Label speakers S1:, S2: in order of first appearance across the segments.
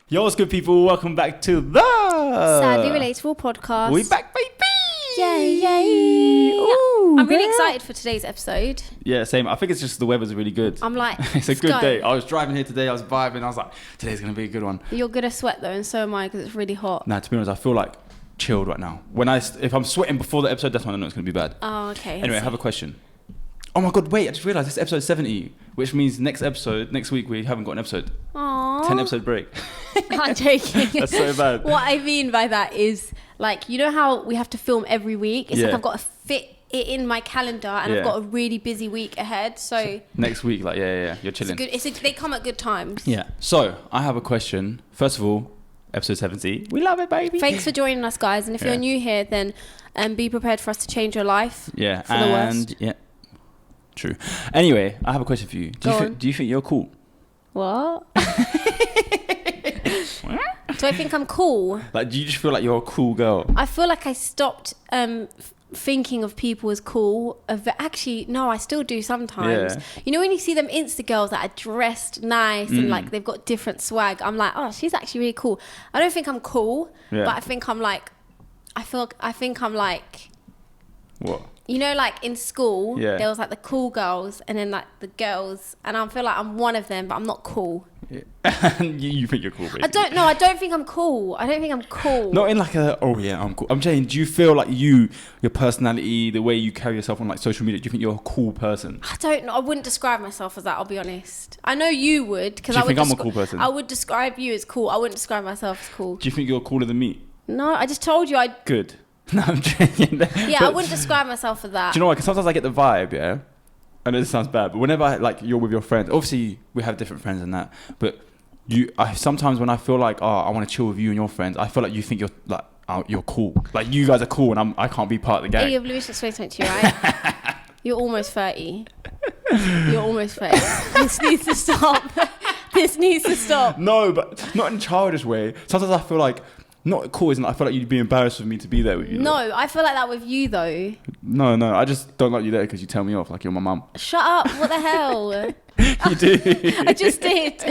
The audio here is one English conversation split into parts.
S1: Yo, what's good, people? Welcome back to the
S2: Sadly Relatable podcast.
S1: We back, baby!
S2: Yay!
S1: Ooh,
S2: I'm really
S1: girl.
S2: excited for today's episode.
S1: Yeah, same. I think it's just the weather's really good.
S2: I'm like,
S1: it's a
S2: let's
S1: good
S2: go.
S1: day. I was driving here today. I was vibing. I was like, today's gonna be a good one.
S2: You're gonna sweat though, and so am I because it's really hot.
S1: Nah, to be honest, I feel like chilled right now. If I'm sweating before the episode, that's when I know it's gonna be bad.
S2: Oh, okay.
S1: Anyway, I have a question. Oh my god, wait! I just realised this is episode 70, which means next week we haven't got an episode.
S2: Aww.
S1: 10 episode break.
S2: I'm joking.
S1: That's so bad.
S2: What I mean by that is, like, you know how we have to film every week? It's like I've got to fit it in my calendar, and I've got a really busy week ahead. So
S1: next week, like, you're chilling.
S2: They come at good times.
S1: Yeah. So I have a question. First of all, episode 70. We love it, baby.
S2: Thanks for joining us, guys. And if you're new here, then be prepared for us to change your life.
S1: Yeah.
S2: For the worst.
S1: Yeah. True. Anyway, I have a question for you. Do you think you're cool?
S2: What? Do I think I'm cool?
S1: Like, do you just feel like you're a cool girl?
S2: I feel like I stopped thinking of people as cool. Actually, no, I still do sometimes.
S1: Yeah.
S2: You know when you see them Insta girls that are dressed nice and like they've got different swag, I'm like, oh, she's actually really cool. I don't think I'm cool, but I think I'm like, I think I'm like...
S1: What?
S2: You know, like in school,
S1: there
S2: was like the cool girls and then like the girls, and I feel like I'm one of them, but I'm not cool.
S1: Yeah. you think you're cool, basically.
S2: I don't know. I don't think I'm cool.
S1: Not in like I'm cool. I'm saying, do you feel like your personality, the way you carry yourself on like social media, do you think you're a cool person?
S2: I don't know. I wouldn't describe myself as that, I'll be honest. I know you would.
S1: Do you think I'm a cool person?
S2: I would describe you as cool. I wouldn't describe myself as cool.
S1: Do you think you're cooler than me?
S2: No, I just told you I...
S1: Good. No, I'm joking.
S2: Yeah, I wouldn't describe myself as that.
S1: Do you know what? Because sometimes I get the vibe, yeah? I know this sounds bad, but whenever you're with your friends, obviously we have different friends and that, but sometimes when I feel like, I want to chill with you and your friends, I feel like you think you're like, you're cool. Like, you guys are cool and I can't be part of the gang.
S2: Hey, Blue, explain something to you, right? You're almost 30. You're almost 30. This needs to stop.
S1: No, but not in a childish way. Sometimes I feel like, not cool, isn't it? I feel like you'd be embarrassed for me to be there with you.
S2: No,
S1: though.
S2: I feel like that with you, though.
S1: No, I just don't like you there because you tell me off like you're my mum.
S2: Shut up. What the hell?
S1: You do.
S2: I just did.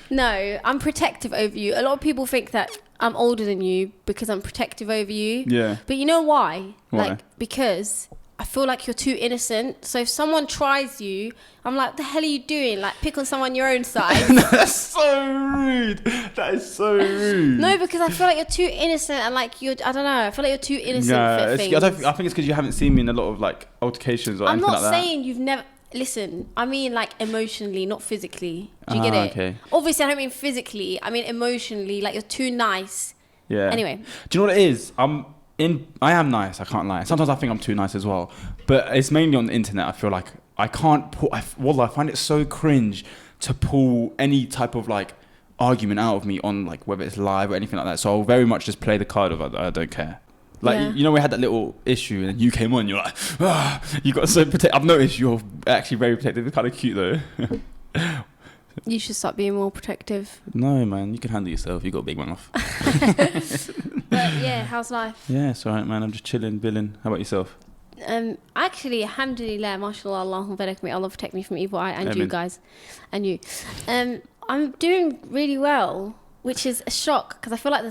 S2: No, I'm protective over you. A lot of people think that I'm older than you because I'm protective over you.
S1: Yeah.
S2: But you know why?
S1: Why?
S2: Like, because I feel like you're too innocent. So if someone tries you, I'm like, what the hell are you doing? Like, pick on someone your own size.
S1: That's so rude. That is so rude.
S2: No, because I feel like you're too innocent and like I don't know. I feel like you're too innocent for things.
S1: I think it's because you haven't seen me in a lot of like altercations or anything like that.
S2: I'm not saying you've never... Listen, I mean like emotionally, not physically. Do you get it?
S1: Okay.
S2: Obviously, I don't mean physically. I mean emotionally. Like, you're too nice.
S1: Yeah.
S2: Anyway.
S1: Do you know what it is? I am nice, I can't lie. Sometimes I think I'm too nice as well. But it's mainly on the internet. I feel like I can't I find it so cringe to pull any type of like argument out of me on like whether it's live or anything like that. So I'll very much just play the card of I don't care. Like, you know, we had that little issue and then you came on, you're like, you got so protective. I've noticed you're actually very protective. It's kind of cute though.
S2: You should start being more protective.
S1: No, man, you can handle yourself. You got a big mouth.
S2: But yeah, how's life?
S1: Yeah, it's alright, man. I'm just chilling, billing. How about yourself?
S2: Actually, alhamdulillah, mashallah, Allahumma barak me, Allah protect me from evil eye, and
S1: Amen.
S2: you guys, and you. I'm doing really well, which is a shock because I feel like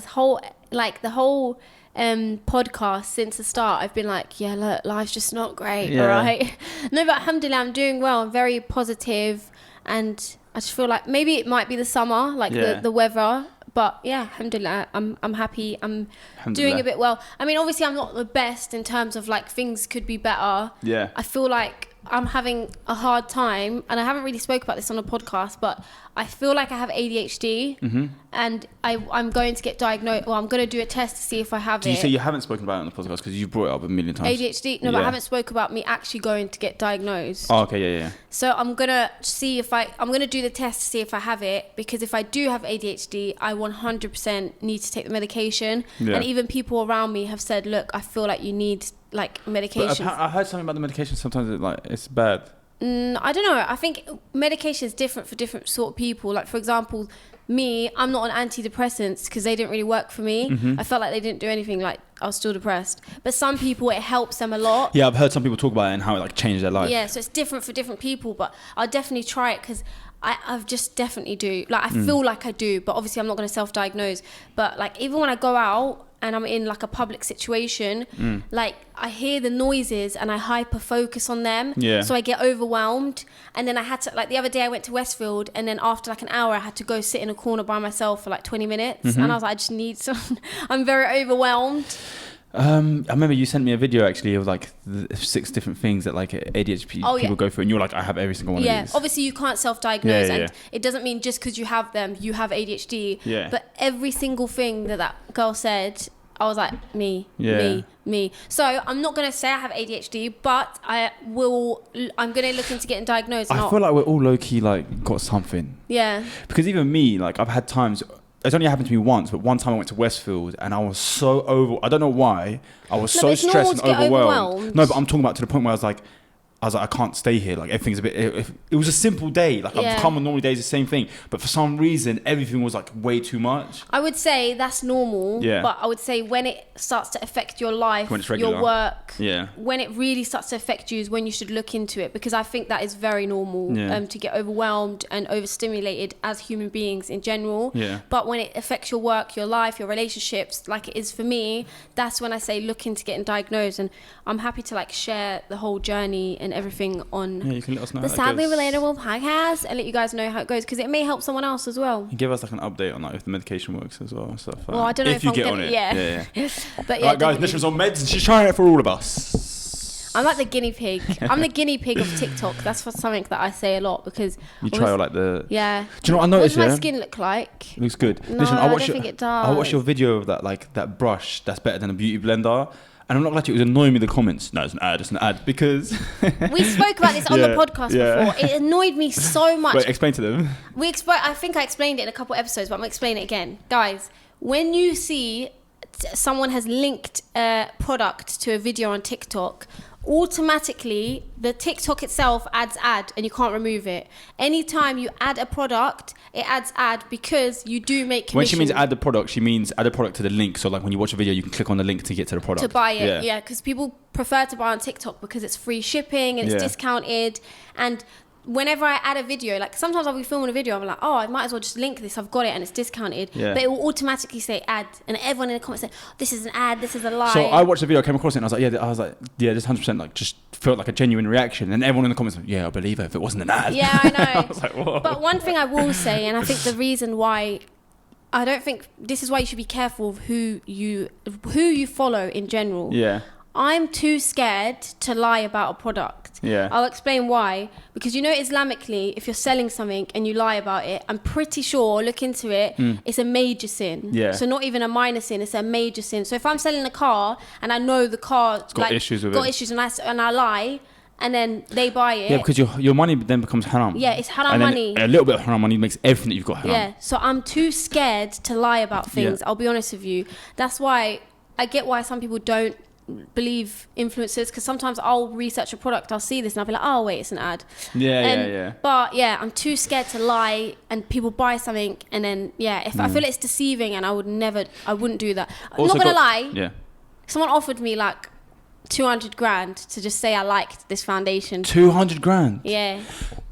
S2: the whole podcast since the start, I've been like, yeah, look, life's just not great, all right? No, but alhamdulillah, I'm doing well. I'm very positive, and I just feel like maybe it might be the summer, like the weather. But yeah, alhamdulillah, I'm happy. I'm doing a bit well. I mean, obviously, I'm not the best in terms of like things could be better.
S1: Yeah.
S2: I feel like I'm having a hard time, and I haven't really spoke about this on a podcast, but I feel like I have ADHD, and I'm going to get diagnosed, or I'm going to do a test to see if I have it.
S1: Do you say you haven't spoken about it on the podcast because you brought it up a million times?
S2: ADHD? No, but I haven't spoke about me actually going to get diagnosed.
S1: Oh, okay, yeah.
S2: So I'm going to see if I'm going to do the test to see if I have it, because if I do have ADHD, I 100% need to take the medication.
S1: Yeah.
S2: And even people around me have said, look, I feel like you need like medication.
S1: But I heard something about the medication. Sometimes it's bad.
S2: I don't know. I think medication is different for different sort of people. Like, for example, me, I'm not on antidepressants because they didn't really work for me. I felt like they didn't do anything. Like, I was still depressed. But some people, it helps them a lot.
S1: Yeah, I've heard some people talk about it and how it like changed their life.
S2: Yeah, so it's different for different people. But I'll definitely try it because I've just definitely do. Like, I feel like I do, but obviously I'm not going to self-diagnose. But like, even when I go out and I'm in like a public situation, like I hear the noises and I hyper focus on them.
S1: Yeah.
S2: So I get overwhelmed. And then I had to, like the other day I went to Westfield, and then after like an hour I had to go sit in a corner by myself for like 20 minutes. And I was like, I just need some, I'm very overwhelmed.
S1: I remember you sent me a video actually of like 6 different things that like ADHD people go through, and you're like, I have every single one of these.
S2: Obviously you can't self-diagnose, and it doesn't mean just because you have them you have ADHD.
S1: But
S2: every single thing that girl said, I was like, me. So I'm not gonna say I have ADHD, but I'm gonna look into getting diagnosed.
S1: I feel like we're all low-key like got something. Because even me, like I've had times. It's only happened to me once, but one time I went to Westfield and I was so I don't know why. I was so stressed and overwhelmed. No, but I'm talking about to the point where I was like, I can't stay here. Like everything's a bit. It was a simple day. Like I've come on normal days, the same thing. But for some reason, everything was like way too much.
S2: I would say that's normal.
S1: Yeah.
S2: But I would say when it starts to affect your life,
S1: when it's regular,
S2: your work,
S1: yeah.
S2: when it really starts to affect you is when you should look into it, because I think that is very normal to get overwhelmed and overstimulated as human beings in general.
S1: Yeah.
S2: But when it affects your work, your life, your relationships, like it is for me, that's when I say look into getting diagnosed. And I'm happy to like share the whole journey and everything on
S1: you can let us know
S2: the Sadly Relatable podcast and let you guys know how it goes, because it may help someone else as well.
S1: You give us like an update on like if the medication works as well and stuff.
S2: Well, I don't know if you get on it.
S1: Yeah.
S2: But yeah,
S1: right, guys, Nisha's on meds and she's trying it for all of us.
S2: I'm like the guinea pig. I'm the guinea pig of TikTok. That's something that I say a lot, because
S1: you try like the.
S2: Yeah.
S1: Do you know what I noticed?
S2: What does my skin look like?
S1: It looks good.
S2: No,
S1: Listen,
S2: I don't think it does.
S1: I watched your video of that, like that brush that's better than a beauty blender. And I'm not glad it was annoying me in the comments. No, it's an ad because...
S2: We spoke about this on the podcast before. It annoyed me so much.
S1: Wait, explain to them.
S2: I think I explained it in a couple episodes, but I'm going to explain it again. Guys, when you see someone has linked a product to a video on TikTok, automatically the TikTok itself adds ad and you can't remove it. Anytime you add a product, it adds ad because you do make commission.
S1: When she means add the product, she means add a product to the link. So like when you watch a video, you can click on the link to get to the product.
S2: To buy it, yeah. Because people prefer to buy on TikTok because it's free shipping and it's discounted. And whenever I add a video, like sometimes I'll be filming a video, I'm like, oh, I might as well just link this. I've got it and it's discounted. Yeah. But it will automatically say ad. And everyone in the comments say, this is an ad, this is a lie.
S1: So I watched the video, I came across it and I was like, this 100% like just felt like a genuine reaction. And everyone in the comments was like, yeah, I believe it if it wasn't an ad.
S2: Yeah, I know.
S1: I was like, whoa.
S2: But one thing I will say, and I think the reason why, I don't think, this is why you should be careful of who you follow in general.
S1: Yeah.
S2: I'm too scared to lie about a product.
S1: Yeah.
S2: I'll explain why. Because Islamically, if you're selling something and you lie about it, I'm pretty sure, look into it, it's a major sin.
S1: Yeah.
S2: So not even a minor sin, it's a major sin. So if I'm selling a car and I know the car
S1: got issues with it.
S2: And I lie, and then they buy it.
S1: Yeah, because your money then becomes haram.
S2: Yeah, it's haram money.
S1: A little bit of haram money makes everything that you've got haram.
S2: Yeah, so I'm too scared to lie about things. I'll be honest with you. That's why I get why some people don't believe influencers, because sometimes I'll research a product, I'll see this and I'll be like, oh wait, it's an ad.
S1: Yeah.
S2: But yeah, I'm too scared to lie and people buy something and then if I feel it's deceiving, and I wouldn't do that. I'm not gonna lie.
S1: Yeah.
S2: Someone offered me like 200 grand to just say I liked this foundation.
S1: 200 grand?
S2: Yeah.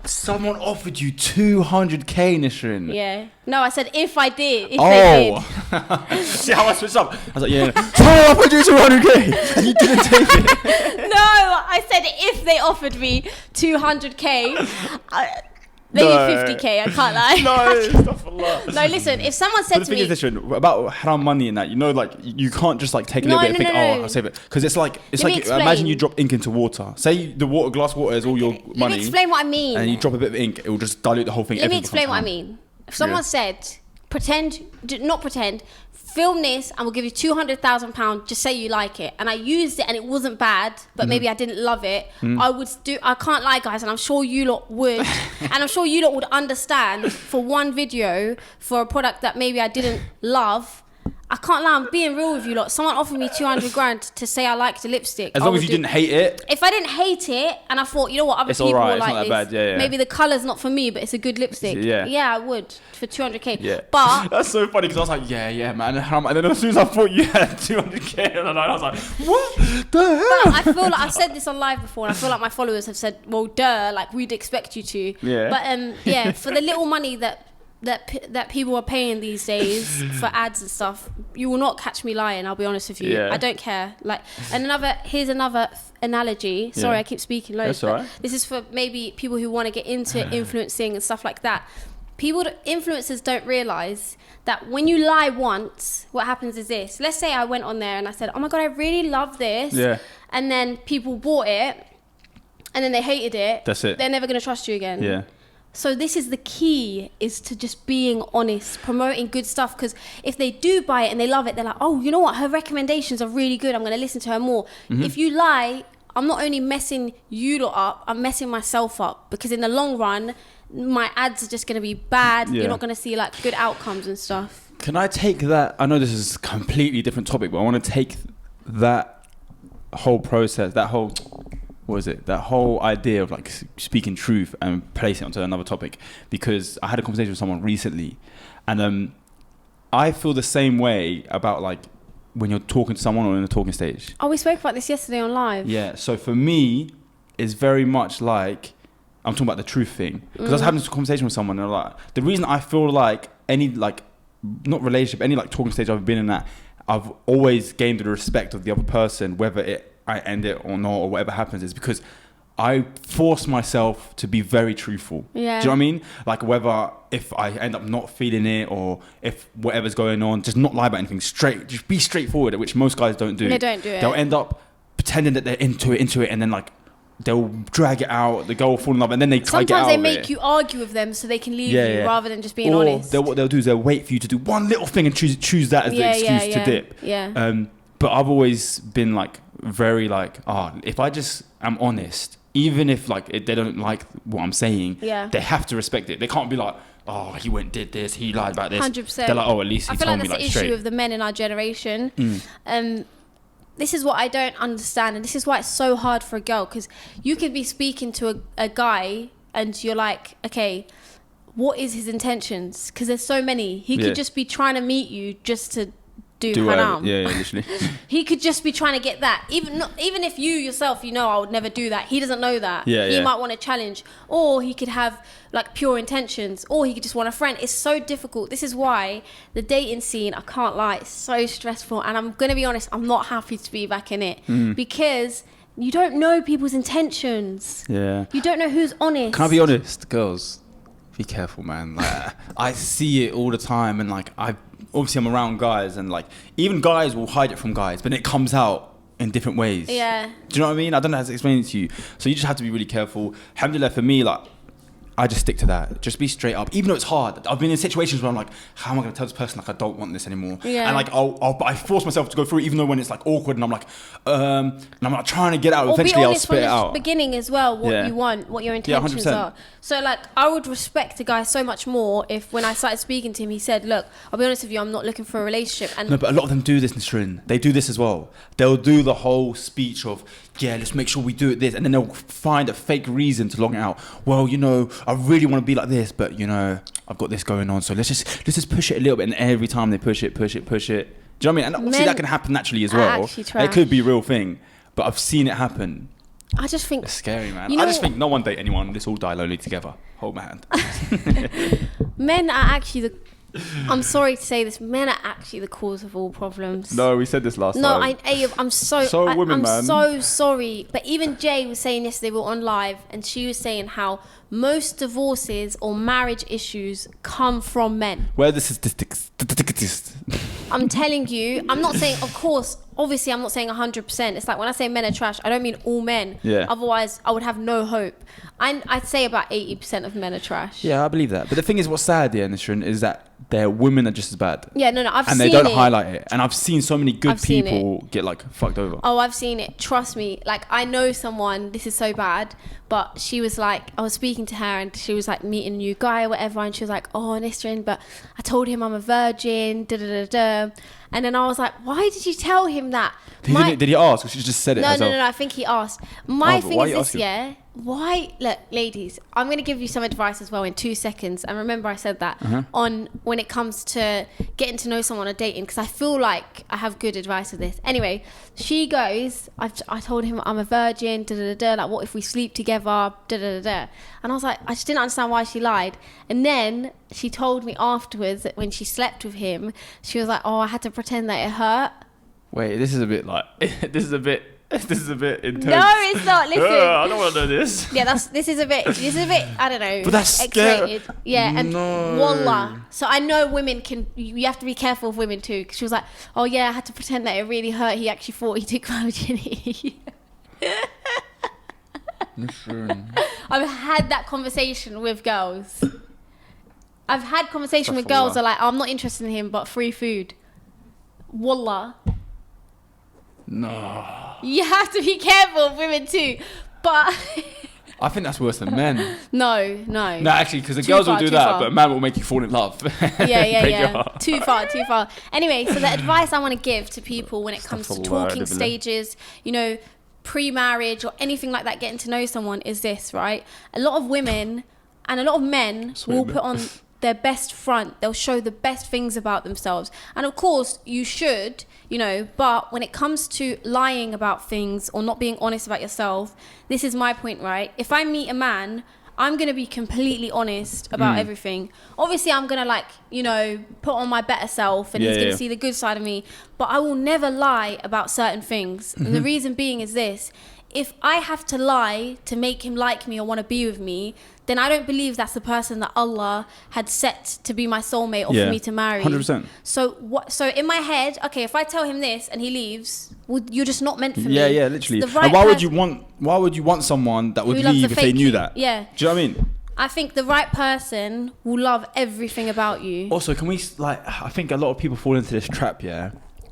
S1: Someone offered you 200k, Nisrin.
S2: Yeah. No, I said if I did. If
S1: they did. See how I switched up? I was like, someone offered you 200k and you didn't take it.
S2: No, I said if they offered me 200k. Maybe 50k, I can't lie.
S1: No, stuff a lot.
S2: No, listen, if someone said to me...
S1: But the thing is, Nisrin, about haram money and that, like, you can't just like take a little bit and think, I'll save it. Because it's like imagine you drop ink into water. Say the glass water is all your money.
S2: Let me explain what I mean.
S1: And you drop a bit of ink, it will just dilute the whole thing.
S2: Let me explain what I mean. If someone said, film this and we'll give you £200,000, just say you like it, and I used it and it wasn't bad, but maybe I didn't love it, I can't lie, guys, and I'm sure you lot would and I'm sure you lot would understand, for one video for a product that maybe I didn't love, I can't lie, I'm being real with you lot. Someone offered me 200 grand to say I liked the lipstick.
S1: As long as you didn't hate it.
S2: If I didn't hate it and I thought, you know what, other people
S1: alright,
S2: will like
S1: it's not that
S2: this.
S1: bad. Yeah.
S2: Maybe the colour's not for me, but it's a good lipstick.
S1: Yeah.
S2: I would for 200k.
S1: Yeah.
S2: But
S1: that's so funny because I was like, yeah, man. And then as soon as I thought you had 200k, and I was like, what the hell?
S2: But I feel like I've said this on live before, and I feel like my followers have said, well, like we'd expect you to.
S1: Yeah.
S2: But for the little money that people are paying these days for ads and stuff, you will not catch me lying. I'll be honest with you. I don't care. Here's another analogy. Sorry, I keep speaking loads.
S1: That's all right.
S2: This is for maybe people who want to get into influencing and stuff like that. Influencers don't realize that when you lie once, what happens is this. Let's say I went on there and I said, oh my God, I really love this.
S1: Yeah.
S2: And then people bought it and then they hated it.
S1: That's it.
S2: They're never going to trust you again.
S1: Yeah.
S2: So this is the key, is to just being honest, promoting good stuff. Because if they do buy it and they love it, they're like, oh, you know what? Her recommendations are really good. I'm going to listen to her more. Mm-hmm. If you lie, I'm not only messing you lot up, I'm messing myself up. Because in the long run, my ads are just going to be bad. You're not going to see like good outcomes and stuff.
S1: Can I take that? I know this is a completely different topic, but I want to take that whole process, that whole idea of like speaking truth and place it onto another topic, because I had a conversation with someone recently, and I feel the same way about like when you're talking to someone or in a talking stage.
S2: Oh, we spoke about this yesterday on live.
S1: Yeah, so for me, it's very much like, I'm talking about the truth thing, because I was having this conversation with someone and like, the reason I feel like any like, not relationship, any like talking stage I've been in, that I've always gained the respect of the other person, whether I end it or not or whatever happens, is because I force myself to be very truthful.
S2: Yeah.
S1: Do you know what I mean? Like whether if I end up not feeling it or if whatever's going on, just not lie about anything, just be straightforward, which most guys don't do.
S2: They don't do it.
S1: They'll end up pretending that they're into it, and then like they'll drag it out, the girl will fall in love, and then they try to get out of it.
S2: Sometimes they make you argue with them so they can leave you rather than just being honest.
S1: What they'll do is they'll wait for you to do one little thing and choose that as the excuse to dip.
S2: Yeah.
S1: But I've always been like very like, if I just am honest, even if like they don't like what I'm saying, they have to respect it. They can't be like, oh, he did this, he lied about this.
S2: 100%.
S1: They're like, oh, at least he told me like straight. I feel like that's the issue
S2: of the men in our generation. This is what I don't understand, and this is why it's so hard for a girl, because you could be speaking to a guy and you're like, okay, what is his intentions? Because there's so many. He could just be trying to meet you just to do haram.
S1: Literally.
S2: He could just be trying to get that. Even if you yourself, I would never do that. He doesn't know that. He might want to challenge, or he could have like pure intentions, or he could just want a friend. It's so difficult. This is why the dating scene, I can't lie, it's so stressful. And I'm gonna be honest, I'm not happy to be back in it because you don't know people's intentions.
S1: Yeah.
S2: You don't know who's honest.
S1: Can I be honest, girls? Be careful, man. Like, I see it all the time, and like obviously I'm around guys, and like even guys will hide it from guys, but it comes out in different ways.
S2: Yeah.
S1: Do you know what I mean? I don't know how to explain it to you. So you just have to be really careful. Alhamdulillah, for me, like I just stick to that. Just be straight up, even though it's hard. I've been in situations where I'm like, how am I going to tell this person like I don't want this anymore?
S2: Yeah.
S1: And like I force myself to go through it, even though when it's like awkward, and I'm like, and I'm like trying to get out. Eventually, I'll spit it out.
S2: Beginning as well, what you want, what your intentions are. So like, I would respect a guy so much more if when I started speaking to him, he said, "Look, I'll be honest with you, I'm not looking for a relationship." And
S1: no, but a lot of them do this, Nisrin. They do this as well. They'll do the whole speech of, yeah, let's make sure we do it this, and then they'll find a fake reason to long it out. Well, I really want to be like this, but I've got this going on, so let's just push it a little bit. And every time they push it. Do you know what I mean? And obviously that can happen naturally as well. It could be a real thing, but I've seen it happen.
S2: I just think
S1: it's scary, man. I just think no one date anyone. Let's all die lonely together. Hold my hand.
S2: Men are actually I'm sorry to say this, men are actually the cause of all problems.
S1: No, we said this last time.
S2: No, I'm so
S1: women, man.
S2: So sorry. But even Jay was saying yesterday, we were on live, and she was saying how most divorces or marriage issues come from men.
S1: Where are the statistics?
S2: I'm telling you, I'm not saying, of course, obviously I'm not saying 100%. It's like when I say men are trash, I don't mean all men.
S1: Yeah.
S2: Otherwise, I would have no hope. I'd say about 80% of men are trash.
S1: Yeah, I believe that. But the thing is, what's sad, Nisrin, is that their women are just as bad.
S2: Yeah, no, I've seen it.
S1: And they don't highlight it. And I've seen so many good people get like fucked over.
S2: Oh, I've seen it. Trust me. Like, I know someone, this is so bad, but she was like, I was speaking to her and she was like meeting a new guy or whatever, and she was like, oh, Nisrin, but I told him I'm a virgin, da da da da. And then I was like, why did you tell him that?
S1: Did he ask? Or she just said it herself?
S2: No, I think he asked. My thing is this,
S1: asking?
S2: yeah. Why? Look, ladies, I'm going to give you some advice as well in 2 seconds. And remember I said that on when it comes to getting to know someone or dating, because I feel like I have good advice with this. Anyway, she goes, I told him I'm a virgin, like what if we sleep together, And I was like, I just didn't understand why she lied. And then she told me afterwards that when she slept with him, she was like, oh, I had to pretend that it hurt.
S1: Wait, this is a bit intense.
S2: No, it's not. Listen,
S1: I don't want to know this.
S2: Yeah, this is a bit. I don't know.
S1: But that's
S2: X-rated.
S1: scary.
S2: Yeah, and
S1: No.
S2: wallah. So I know women can. You have to be careful of women too. Because she was like, oh yeah, I had to pretend that it really hurt. He actually thought he took my virginity.
S1: Listen.
S2: I've had that conversation with girls. I've had conversation with girls that are like, I'm not interested in him, but free food. Wallah.
S1: No.
S2: You have to be careful of women too. But
S1: I think that's worse than men.
S2: No.
S1: No, actually, because the girls will do that, but a man will make you fall in love.
S2: Yeah. Too far. Anyway, so the advice I want to give to people when it comes to talking stages, pre-marriage or anything like that, getting to know someone is this, right? A lot of women and a lot of men will put on their best front. They'll show the best things about themselves. And of course, you should, but when it comes to lying about things or not being honest about yourself, this is my point, right? If I meet a man, I'm going to be completely honest about everything. Obviously, I'm going to put on my better self and he's going to see the good side of me. But I will never lie about certain things. And the reason being is this. If I have to lie to make him like me or want to be with me, then I don't believe that's the person that Allah had set to be my soulmate or for me to marry.
S1: 100%.
S2: So in my head, okay, if I tell him this and he leaves, well, you're just not meant for me.
S1: Yeah, literally. And why would you want someone that would leave if they knew that?
S2: Yeah.
S1: Do you know what I mean?
S2: I think the right person will love everything about you.
S1: Also, can we I think a lot of people fall into this trap,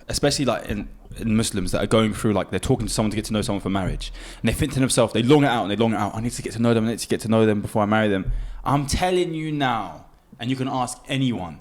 S1: especially in Muslims that are going through, they're talking to someone to get to know someone for marriage, and they think to themselves, they long it out. I need to get to know them before I marry them. I'm telling you now, and you can ask anyone,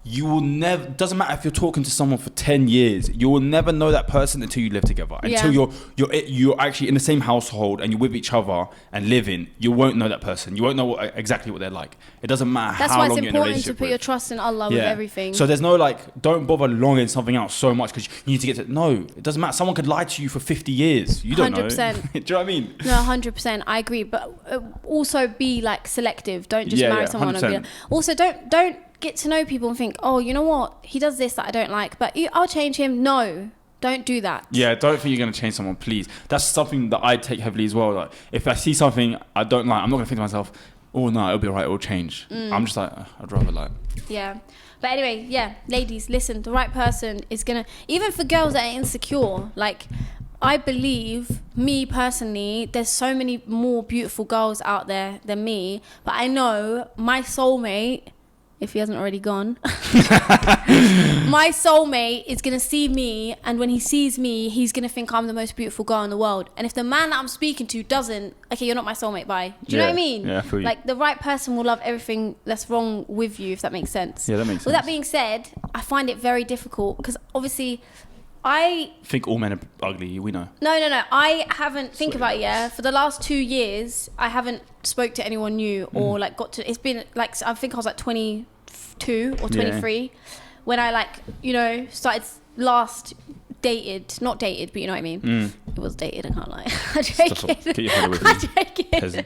S1: you will never, doesn't matter if you're talking to someone for 10 years, you will never know that person until you live together. Until you're actually in the same household and you're with each other and living, you won't know that person. You won't know exactly what they're like. It doesn't matter how long you're in a relationship. That's why it's important to
S2: put your trust in Allah with everything.
S1: So there's no don't bother longing something out so much because you need to get to, no, it doesn't matter. Someone could lie to you for 50 years. You don't
S2: 100%.
S1: know. Do you know what I mean?
S2: No, 100%. I agree. But also be selective. Don't just marry someone. Also, don't get to know people and think, oh, you know what, he does this that I don't like, but I'll change him. No, don't do that.
S1: Yeah, don't think you're going to change someone, please. That's something that I take heavily as well. If I see something I don't like, I'm not going to think to myself, oh no, it'll be alright, it'll change. I'm just I'd rather
S2: Yeah. But anyway, ladies, listen, the right person is going to, even for girls that are insecure, I believe, me personally, there's so many more beautiful girls out there than me, but I know my soulmate, if he hasn't already gone, my soulmate is going to see me, and when he sees me, he's going to think I'm the most beautiful girl in the world. And if the man that I'm speaking to doesn't, okay, you're not my soulmate, bye. Do you know what I mean?
S1: Yeah, I feel you.
S2: The right person will love everything that's wrong with you, if that makes sense.
S1: Yeah, that makes sense.
S2: With that being said, I find it very difficult because obviously I
S1: think all men are ugly, we know.
S2: No. I haven't, think about it, for the last 2 years, I haven't spoke to anyone new or got to, it's been I think I was 22 or 23 when I started not dated, but you know what I mean. It was dated, I can't lie. I'm joking.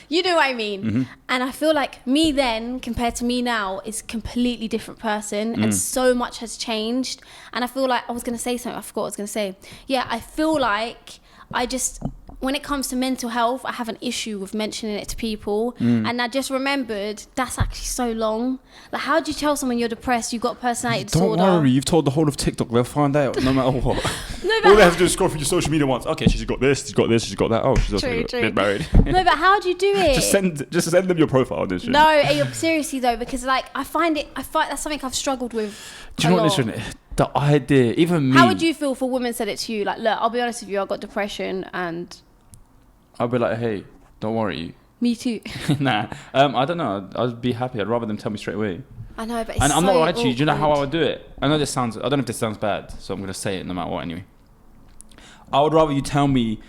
S2: You know what I mean. And I feel like me then compared to me now is a completely different person, and so much has changed. And I feel like I was going to say something, I forgot what I was going to say. I feel like when it comes to mental health, I have an issue with mentioning it to people. And I just remembered, that's actually so long. How do you tell someone you're depressed, you've got a personality disorder?
S1: Don't worry, you've told the whole of TikTok, they'll find out no matter what. All they have to do is scroll through your social media once. Okay, she's got this, she's got that. Oh, she's also been married.
S2: No, but how do you do it?
S1: Just send them your profile and shit.
S2: No, seriously though, because I find that's something I've struggled with.
S1: Do you know what? Listen, the idea, even me.
S2: How would you feel if a woman said it to you? Look, I'll be honest with you, I got depression and.
S1: I'll be like, hey, don't worry.
S2: Me too.
S1: Nah, I don't know. I'd be happy. I'd rather them tell me straight away.
S2: I know, but it's
S1: and I'm not
S2: so
S1: gonna lie to you. Do you know how I
S2: awkward.
S1: would do it? I don't know if this sounds bad, so I'm gonna say it no matter what anyway. I would rather you tell me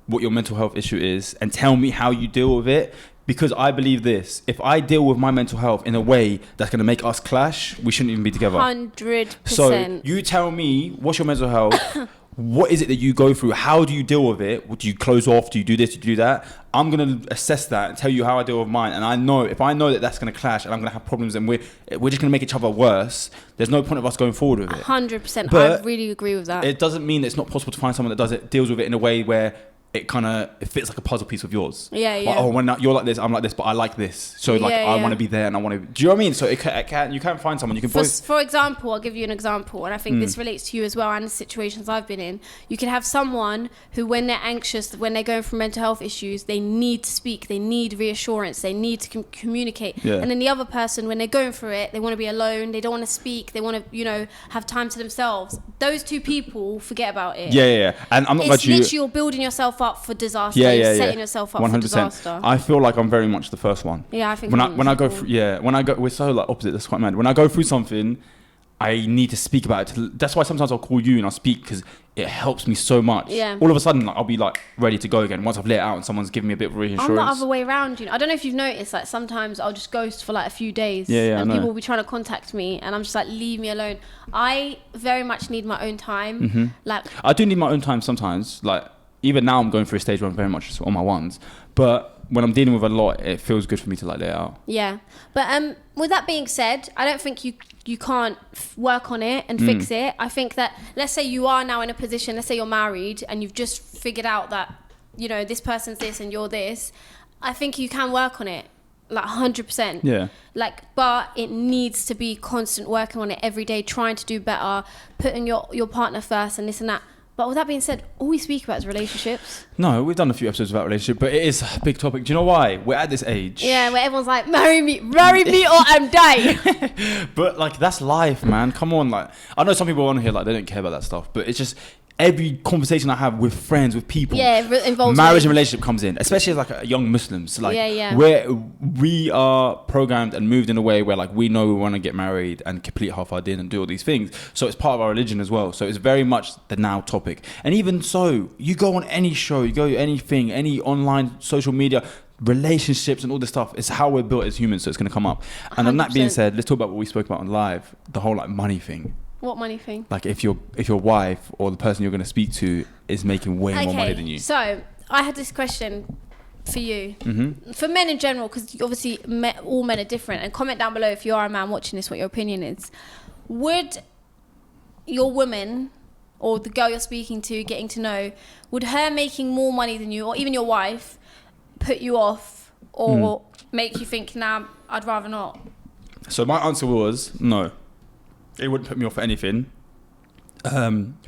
S1: what your mental health issue is and tell me how you deal with it, because I believe this: if I deal with my mental health in a way that's gonna make us clash, we shouldn't even be together.
S2: 100%.
S1: So you tell me, what's your mental health? What is it that you go through? How do you deal with it? Do you close off? Do you do this? Do you do that? I'm going to assess that and tell you how I deal with mine. And I know, if I know that that's going to clash and I'm going to have problems and we're just going to make each other worse, there's no point of us going forward with it.
S2: 100%.
S1: But
S2: I really agree with that.
S1: It doesn't mean that it's not possible to find someone that deals with it in a way where it fits like a puzzle piece with yours.
S2: Yeah, yeah.
S1: Like, oh, when you're like this, I'm like this, but I like this. So like, I want to be there and I want to. Do you know what I mean? So you can find someone. You can both.
S2: For example, I'll give you an example, and I think this relates to you as well, and the situations I've been in. You can have someone who, when they're anxious, when they're going through mental health issues, they need to speak, they need reassurance, they need to communicate.
S1: Yeah.
S2: And then the other person, when they're going through it, they want to be alone, they don't want to speak, they want to, have time to themselves. Those two people, forget about it.
S1: Yeah. And I'm not
S2: It's
S1: about you.
S2: literally you're building yourself up for disaster.
S1: Yeah.
S2: You're setting yourself up 100%. For disaster.
S1: I feel like I'm very much the first one.
S2: Yeah, I think
S1: when I go through, we're so like opposite. That's quite mad. When I go through something, I need to speak about it. That's why sometimes I'll call you and I'll speak, because it helps me so much.
S2: Yeah.
S1: All of a sudden, I'll be like ready to go again once I've let it out and someone's giving me a bit of reassurance.
S2: I'm the other way around, I don't know if you've noticed, like sometimes I'll just ghost for like a few days.
S1: Yeah,
S2: and
S1: I know.
S2: people will be trying to contact me and I'm just like, leave me alone. I very much need my own time.
S1: Mm-hmm.
S2: Like,
S1: I do need my own time sometimes. Like, even now I'm going through a stage where I'm very much on my ones. But when I'm dealing with a lot, it feels good for me to like let it out.
S2: yeah. But with that being said, I don't think you can't work on it and fix it. I think that, let's say you are now in a position, let's say you're married and you've just figured out that, this person's this and you're this. I think you can work on it, like 100%.
S1: Yeah.
S2: Like, but it needs to be constant working on it every day, trying to do better, putting your partner first and this and that. But with that being said, all we speak about is relationships.
S1: No, we've done a few episodes about relationship, but it is a big topic. Do you know why? We're at this age.
S2: Yeah, where everyone's like, marry me or I'm dying.
S1: But like, that's life, man. Come on, like, I know some people on here, like, they don't care about that stuff, but it's just every conversation I have with friends, with people,
S2: involves
S1: marriage and relationship comes in, especially as like a young Muslims. Like, where we are programmed and moved in a way where like we know we want to get married and complete half our din and do all these things. So it's part of our religion as well. So it's very much the now topic. And even so, you go on any show, you go anything, any online social media, relationships and all this stuff, it's how we're built as humans, so it's going to come up. And on that being said, let's talk about what we spoke about on live, the whole like money thing.
S2: What money thing?
S1: Like if your wife or the person you're going to speak to is making way more money than you.
S2: So I had this question for you, for men in general, because obviously all men are different. And comment down below if you are a man watching this, what your opinion is. Would your woman or the girl you're speaking to, getting to know, would her making more money than you, or even your wife, put you off or make you think, nah, I'd rather not?
S1: So my answer was no. It wouldn't put me off for anything.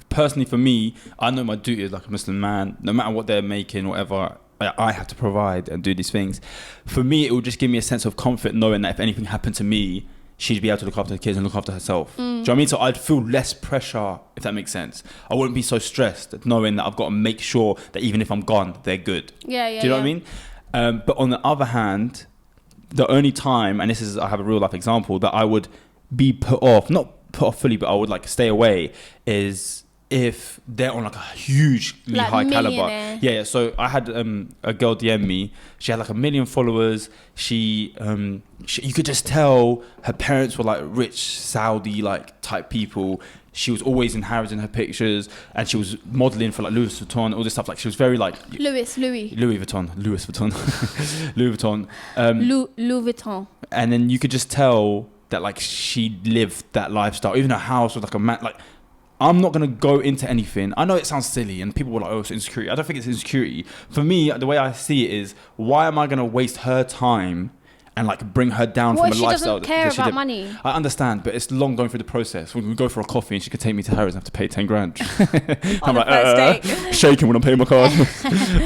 S1: Personally, for me, I know my duty as like a Muslim man. No matter what they're making, whatever, I have to provide and do these things. For me, it would just give me a sense of comfort knowing that if anything happened to me, she'd be able to look after the kids and look after herself. Do you know what I mean? So I'd feel less pressure, if that makes sense. I wouldn't be so stressed knowing that I've got to make sure that even if I'm gone, they're good.
S2: Yeah.
S1: Do you know what I mean? But on the other hand, the only time, and I have a real life example, that I would be not put off fully, but I would like stay away, is if they're on like a hugely
S2: like
S1: high caliber.
S2: millionaire.
S1: Yeah. So I had a girl DM me. She had like 1 million followers. She you could just tell her parents were like rich Saudi like type people. She was always in Harrods in her pictures, and she was modeling for like Louis Vuitton, all this stuff. Like she was very like
S2: Louis
S1: Vuitton. Louis Vuitton.
S2: Louis Vuitton.
S1: And then you could just tell that like she lived that lifestyle. Even her house was like a man. Like, I'm not gonna go into anything. I know it sounds silly, and people were like, "Oh, it's insecurity." I don't think it's insecurity. For me, the way I see it is, why am I gonna waste her time and like bring her down from a lifestyle?
S2: What if she doesn't care about money?
S1: I understand, but it's long going through the process. When we go for a coffee and she could take me to Harrods and have to pay 10 grand. I'm like, shaking when I'm paying my card.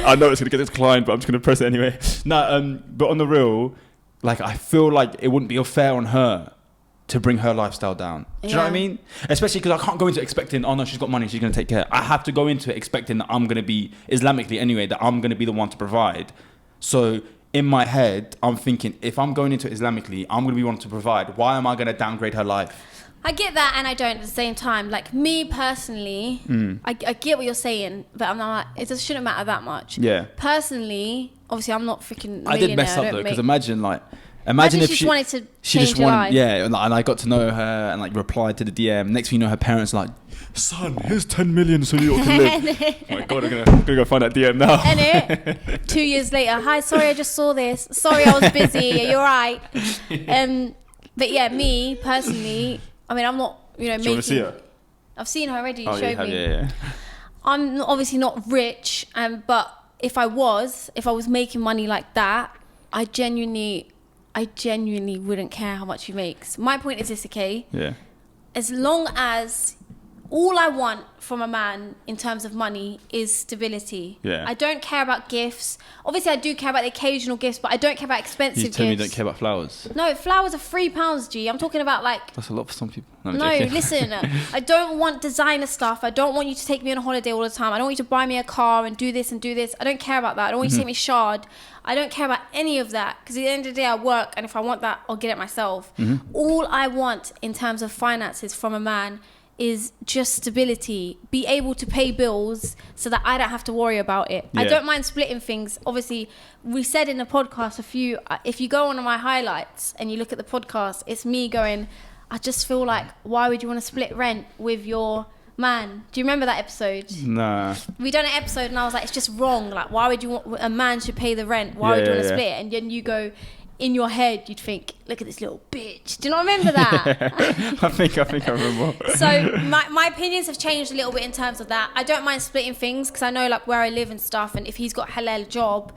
S1: I know it's gonna get declined, but I'm just gonna press it anyway. No, but on the real, like I feel like it wouldn't be fair on her to bring her lifestyle down. Do you know what I mean? Especially because I can't go into expecting, oh no, she's got money, she's going to take care. I have to go into it expecting that I'm going to be, Islamically anyway, that I'm going to be the one to provide. So in my head, I'm thinking, if I'm going into it Islamically, I'm going to be wanting to provide. Why am I going to downgrade her life?
S2: I get that, and I don't at the same time. Like, me personally, I get what you're saying, but I'm not like, it just shouldn't matter that much.
S1: Yeah.
S2: Personally, obviously, I'm not freaking millionaire.
S1: I did mess up though, because imagine if
S2: she wanted to
S1: she
S2: change
S1: just
S2: your
S1: wanted,
S2: life.
S1: yeah, and I got to know her and like replied to the DM. Next thing you know, her parents are like, son, here's 10 million so you can live. Oh my God, I'm gonna go find that DM now.
S2: And it 2 years later, hi, sorry, I just saw this. Sorry, I was busy. Are you alright? But yeah, me personally, I mean, I'm not,
S1: Do you want to see her?
S2: I've seen her already. You
S1: Oh,
S2: showed me.
S1: yeah.
S2: I'm obviously not rich, but if I was making money like that, I genuinely wouldn't care how much he makes. My point is this, okay?
S1: Yeah.
S2: As long as all I want from a man in terms of money is stability.
S1: Yeah.
S2: I don't care about gifts. Obviously, I do care about the occasional gifts, but I don't care about expensive
S1: You
S2: gifts.
S1: tell me you don't care about flowers.
S2: No, flowers are £3, G. I'm talking about like...
S1: That's a lot for some people. No, I'm
S2: No,
S1: joking.
S2: listen, I don't want designer stuff. I don't want you to take me on a holiday all the time. I don't want you to buy me a car and do this and do this. I don't care about that. I don't want you to take me shard. I don't care about any of that, because at the end of the day, I work, and if I want that, I'll get it myself. All I want in terms of finances from a man is just stability. Be able to pay bills so that I don't have to worry about it.
S1: Yeah.
S2: I don't mind splitting things. Obviously, we said in the podcast if you go on my highlights and you look at the podcast, it's me going, I just feel like, why would you want to split rent with your man? Do you remember that episode?
S1: Nah.
S2: We done an episode and I was like, it's just wrong. Like, why would you want, a man should pay the rent? Why would you want to split? And then you go, in your head, you'd think, look at this little bitch. Do you not remember that?
S1: I think I remember.
S2: So my opinions have changed a little bit in terms of that. I don't mind splitting things, because I know like where I live and stuff, and if he's got a halal job,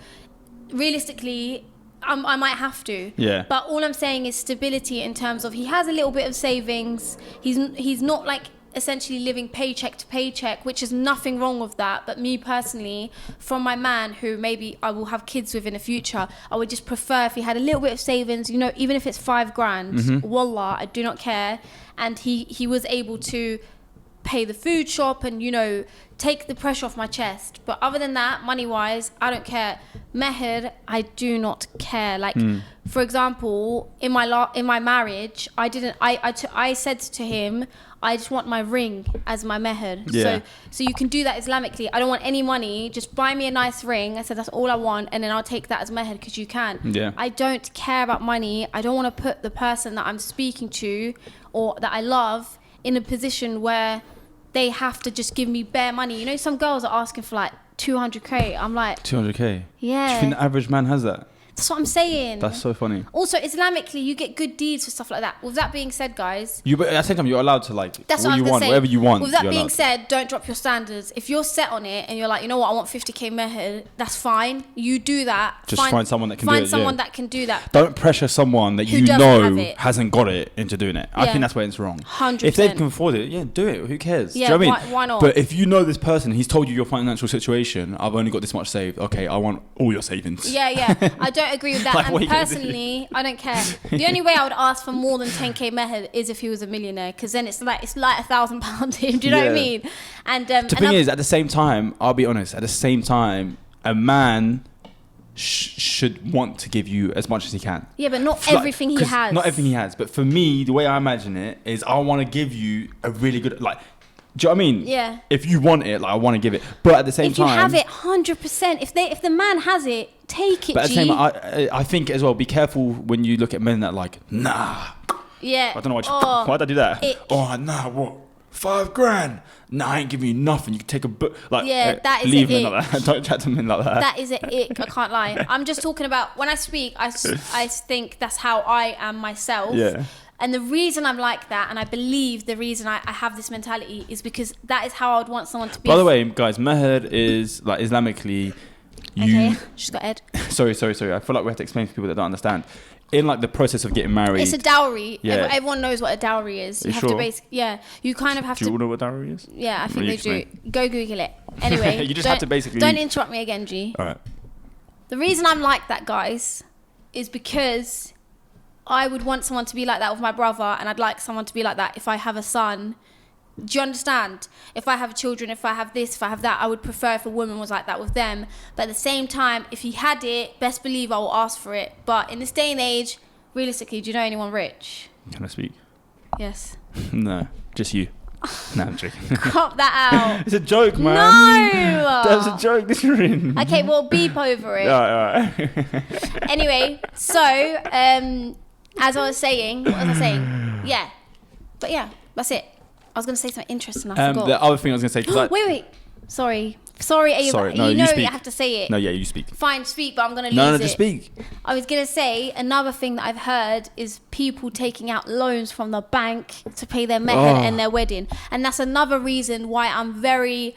S2: realistically, I might have to.
S1: Yeah.
S2: But all I'm saying is stability in terms of he has a little bit of savings. He's not like essentially living paycheck to paycheck, which is nothing wrong with that. But me personally, from my man who maybe I will have kids with in the future, I would just prefer if he had a little bit of savings, you know, even if it's $5,000, wallah, I do not care. And he was able to pay the food shop and, you know, take the pressure off my chest. But other than that, money wise, I don't care. Meher, I do not care. Like, for example, in my marriage, I said to him, I just want my ring as my meher.
S1: Yeah.
S2: So you can do that Islamically. I don't want any money. Just buy me a nice ring. I said that's all I want, and then I'll take that as meher, because you can.
S1: Yeah.
S2: I don't care about money. I don't want to put the person that I'm speaking to or that I love in a position where they have to just give me bare money. You know, some girls are asking for like 200k. I'm like,
S1: 200k.
S2: yeah.
S1: Do you think the average man has that?
S2: That's what I'm saying.
S1: That's so funny.
S2: Also, Islamically, you get good deeds for stuff like that. With that being said, guys,
S1: But at the same time, you're allowed to like
S2: that's
S1: what
S2: what
S1: you
S2: I was
S1: want,
S2: gonna say.
S1: whatever you want.
S2: With that
S1: you're
S2: being
S1: allowed.
S2: said, don't drop your standards. If you're set on it and you're like, you know what, I want 50k meher, that's fine. You do that.
S1: Just find someone that can do
S2: Find
S1: it,
S2: someone
S1: yeah.
S2: that can do that.
S1: Don't pressure someone that
S2: Who
S1: you
S2: doesn't have
S1: know
S2: it.
S1: hasn't got it into doing it. I
S2: Yeah.
S1: think that's where it's wrong.
S2: 100%.
S1: If they can afford it, yeah, do it. Who cares?
S2: Yeah,
S1: do you know what I mean?
S2: why not?
S1: But if you know this person, he's told you your financial situation, I've only got this much saved. Okay, I want all your savings.
S2: Yeah. I don't agree with that.
S1: Like, what
S2: And
S1: are you gonna do?
S2: personally, I don't care. The only way I would ask for more than 10k meher is if he was a millionaire, because then it's like £1,000 to him. Do you know what I
S1: Yeah.
S2: mean? And
S1: The thing is, at the same time, I'll be honest, at the same time, a man should want to give you as much as he can.
S2: yeah, but not
S1: Like,
S2: everything he
S1: 'cause
S2: has.
S1: Not everything he has. But for me, the way I imagine it is I want to give you a really good, like, do you know what I mean?
S2: Yeah.
S1: If you want it, like, I want to give it. But at the same
S2: If you
S1: time...
S2: have it, 100%. If the man has it, take it,
S1: But at the
S2: G.
S1: same time, I think as well, be careful when you look at men that like, nah.
S2: Yeah.
S1: I don't know why.
S2: Oh,
S1: Why'd I do that?
S2: it-
S1: Oh, nah, what? $5,000? Nah, I ain't giving you nothing. You can take a book. Like,
S2: Yeah, that is
S1: leave
S2: it.
S1: men like that. Don't chat to men like that.
S2: That is an ick. I can't lie. I'm just talking about when I speak. I think that's how I am myself.
S1: Yeah.
S2: And the reason I'm like that, and I believe the reason I have this mentality, is because that is how I would want someone to be.
S1: By the way, guys, meher is like Islamically.
S2: Okay, just got Ed.
S1: Sorry. I feel like we have to explain to people that don't understand. In like the process of getting married.
S2: It's a dowry.
S1: Yeah.
S2: Everyone knows what a dowry is. You
S1: You
S2: have
S1: sure?
S2: to you kind of have
S1: Do you all
S2: to.
S1: know what dowry is?
S2: Yeah, I think
S1: Will
S2: they
S1: you
S2: do.
S1: explain?
S2: Go Google it. Anyway,
S1: You just have to basically-
S2: Don't interrupt me again, G.
S1: All right.
S2: The reason I'm like that, guys, is because I would want someone to be like that with my brother, and I'd like someone to be like that if I have a son. Do you understand? If I have children, if I have this, if I have that, I would prefer if a woman was like that with them. But at the same time, if he had it, best believe I will ask for it. But in this day and age, realistically, do you know anyone rich?
S1: Can I speak?
S2: Yes.
S1: No, just you. No, I'm joking.
S2: Cut that out.
S1: It's a joke, man.
S2: No!
S1: That's a joke. This is in.
S2: Okay, well, beep over it.
S1: All right.
S2: Anyway, so, as I was saying, what was I saying? Yeah. But yeah, that's it. I was going to say something interesting. I forgot.
S1: The other thing I was going to say...
S2: Wait. Sorry, Ayo.
S1: Sorry, no,
S2: you know
S1: speak.
S2: I have to say it.
S1: No, yeah, you speak.
S2: Fine, speak, but I'm going to lose
S1: No,
S2: it.
S1: just speak.
S2: I was going to say, another thing that I've heard is people taking out loans from the bank to pay their meher and their wedding. And that's another reason why I'm very...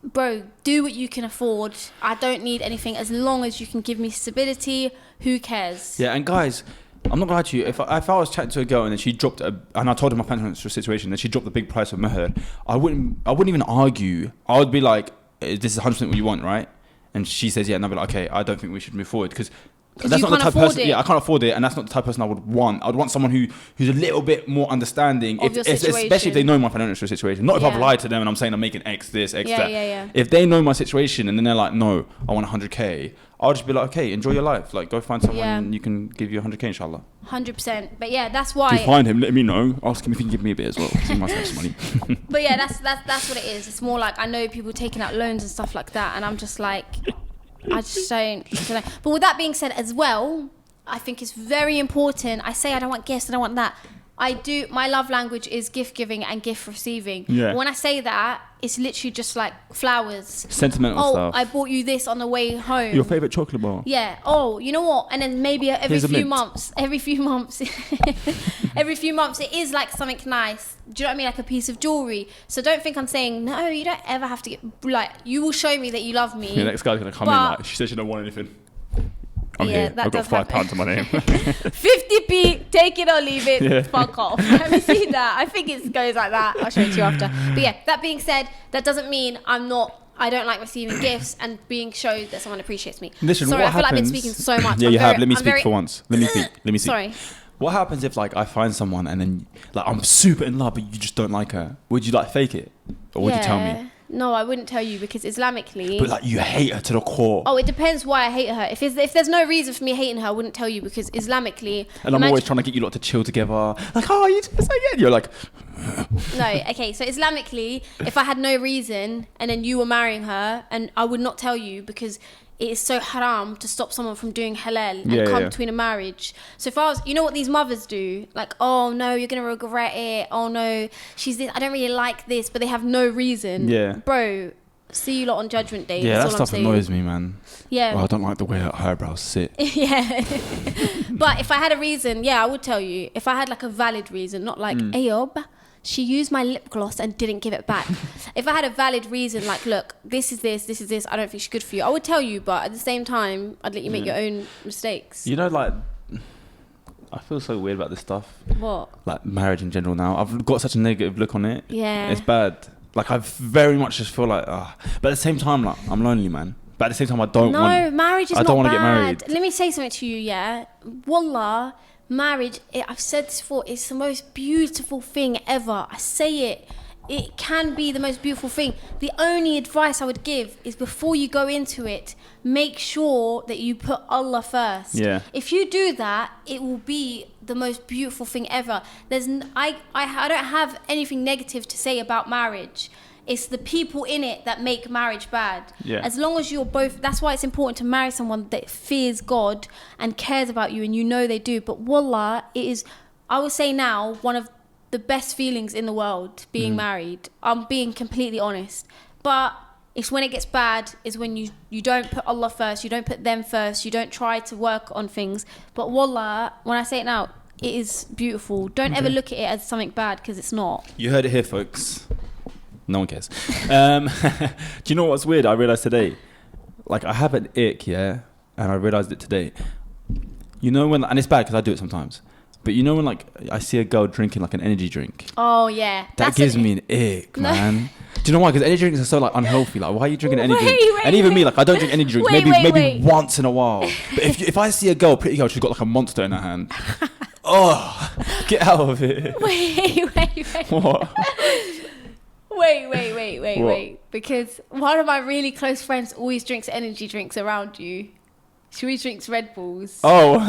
S2: Bro, do what you can afford. I don't need anything. As long as you can give me stability, who cares?
S1: Yeah, and guys... I'm not gonna lie to you. If I was chatting to a girl and then she dropped and I told her my financial situation, then she dropped the big price of meher, I wouldn't even argue. I would be like, "This is 100% what you want, right?" And she says, "Yeah," and I'd be like, "Okay, I don't think we should move forward because that's not the type of person. Yeah, I can't afford it, and that's not the type of person I would want. I would want someone who's a little bit more understanding,
S2: of your situation.
S1: Especially if they know my financial situation. Not if I've lied to them and I'm saying I'm making X this, X that.
S2: Yeah.
S1: If they know my situation and then they're like, "No, I want 100k," I'll just be like, "Okay, enjoy your life. Like, go find someone you can give you 100k, inshallah."
S2: 100%. But yeah, that's why.
S1: If you find him, let me know. Ask him if he can give me a bit as well. He must have some money.
S2: But yeah, that's what it is. It's more like I know people taking out loans and stuff like that, and I'm just like, I just don't know. But with that being said, as well, I think it's very important. I say I don't want gifts, I don't want that. I do. My love language is gift giving and gift receiving.
S1: Yeah.
S2: But when I say that, it's literally just like flowers.
S1: Sentimental stuff.
S2: I bought you this on the way home.
S1: Your favorite chocolate bar.
S2: Yeah. Oh, you know what? And then maybe every few months, every few months, it is like something nice. Do you know what I mean? Like a piece of jewelry. So don't think I'm saying, no, you don't ever have to get, like, you will show me that you love me.
S1: The next guy's going to come in like, she says she don't want anything. I'm here. I've got £5 to my name.
S2: 50p, take it or leave it. Yeah. Fuck off. Have you seen that? I think it goes like that. I'll show it to you after. But yeah, that being said, that doesn't mean I don't like receiving gifts and being showed that someone appreciates me.
S1: Listen,
S2: sorry,
S1: what
S2: I feel
S1: happens,
S2: like I've been speaking so much.
S1: Yeah, you have. Let me speak for once. Let me speak.
S2: Sorry.
S1: What happens if like I find someone and then like I'm super in love but you just don't like her? Would you like fake it? Or would you tell me?
S2: No, I wouldn't tell you because Islamically...
S1: But like you hate her to the core.
S2: Oh, it depends why I hate her. If there's no reason for me hating her, I wouldn't tell you because Islamically...
S1: And I'm always trying to get you lot to chill together. Like, oh, you just say it. You're like...
S2: No, okay. So Islamically, if I had no reason and then you were marrying her and I would not tell you because... It is so haram to stop someone from doing halal and come between a marriage. So if I was, you know what these mothers do? Like, oh no, you're going to regret it. Oh no, she's this. I don't really like this, but they have no reason.
S1: Yeah.
S2: Bro, see you lot on Judgment Day.
S1: Yeah,
S2: that's
S1: that stuff annoys me, man.
S2: Yeah.
S1: Oh, I don't like the way her eyebrows sit.
S2: Yeah. But if I had a reason, I would tell you. If I had like a valid reason, not like, Ayob, she used my lip gloss and didn't give it back. If I had a valid reason, like, look, this is this, I don't think she's good for you, I would tell you, but at the same time, I'd let you make your own mistakes.
S1: You know, like, I feel so weird about this stuff.
S2: What?
S1: Like, marriage in general now. I've got such a negative look on it.
S2: Yeah.
S1: It's bad. Like, I very much just feel like, but at the same time, like, I'm lonely, man. But at the same time, I don't want...
S2: No, marriage is not bad.
S1: I don't want to get married.
S2: Let me say something to you, yeah? Wallah... Marriage, I've said this before, it's the most beautiful thing ever. I say it. It can be the most beautiful thing. The only advice I would give is before you go into it, make sure that you put Allah first.
S1: Yeah.
S2: If you do that, it will be the most beautiful thing ever. I don't have anything negative to say about marriage. It's the people in it that make marriage bad.
S1: Yeah.
S2: As long as you're both... That's why it's important to marry someone that fears God and cares about you, and you know they do. But wallah, it is, I would say now, one of the best feelings in the world, being married. I'm being completely honest. But it's when it gets bad, is when you don't put Allah first, you don't put them first, you don't try to work on things. But wallah, when I say it now, it is beautiful. Don't ever look at it as something bad, because it's not.
S1: You heard it here, folks. No one cares. Do you know what's weird? I realised today, like I have an ick, and I realised it today. You know when, and it's bad because I do it sometimes, but you know when like I see a girl drinking like an energy drink.
S2: Oh yeah,
S1: that gives me an ick, man. Do you know why? Because energy drinks are so like unhealthy. Like, why are you drinking an energy drink? And even me, like I don't drink energy drinks. Maybe once in a while. But if I see a girl, pretty girl, she's got like a monster in her hand. Oh, get out of it.
S2: Wait.
S1: What?
S2: Wait. Because one of my really close friends always drinks energy drinks around you. She always drinks Red Bulls.
S1: Oh,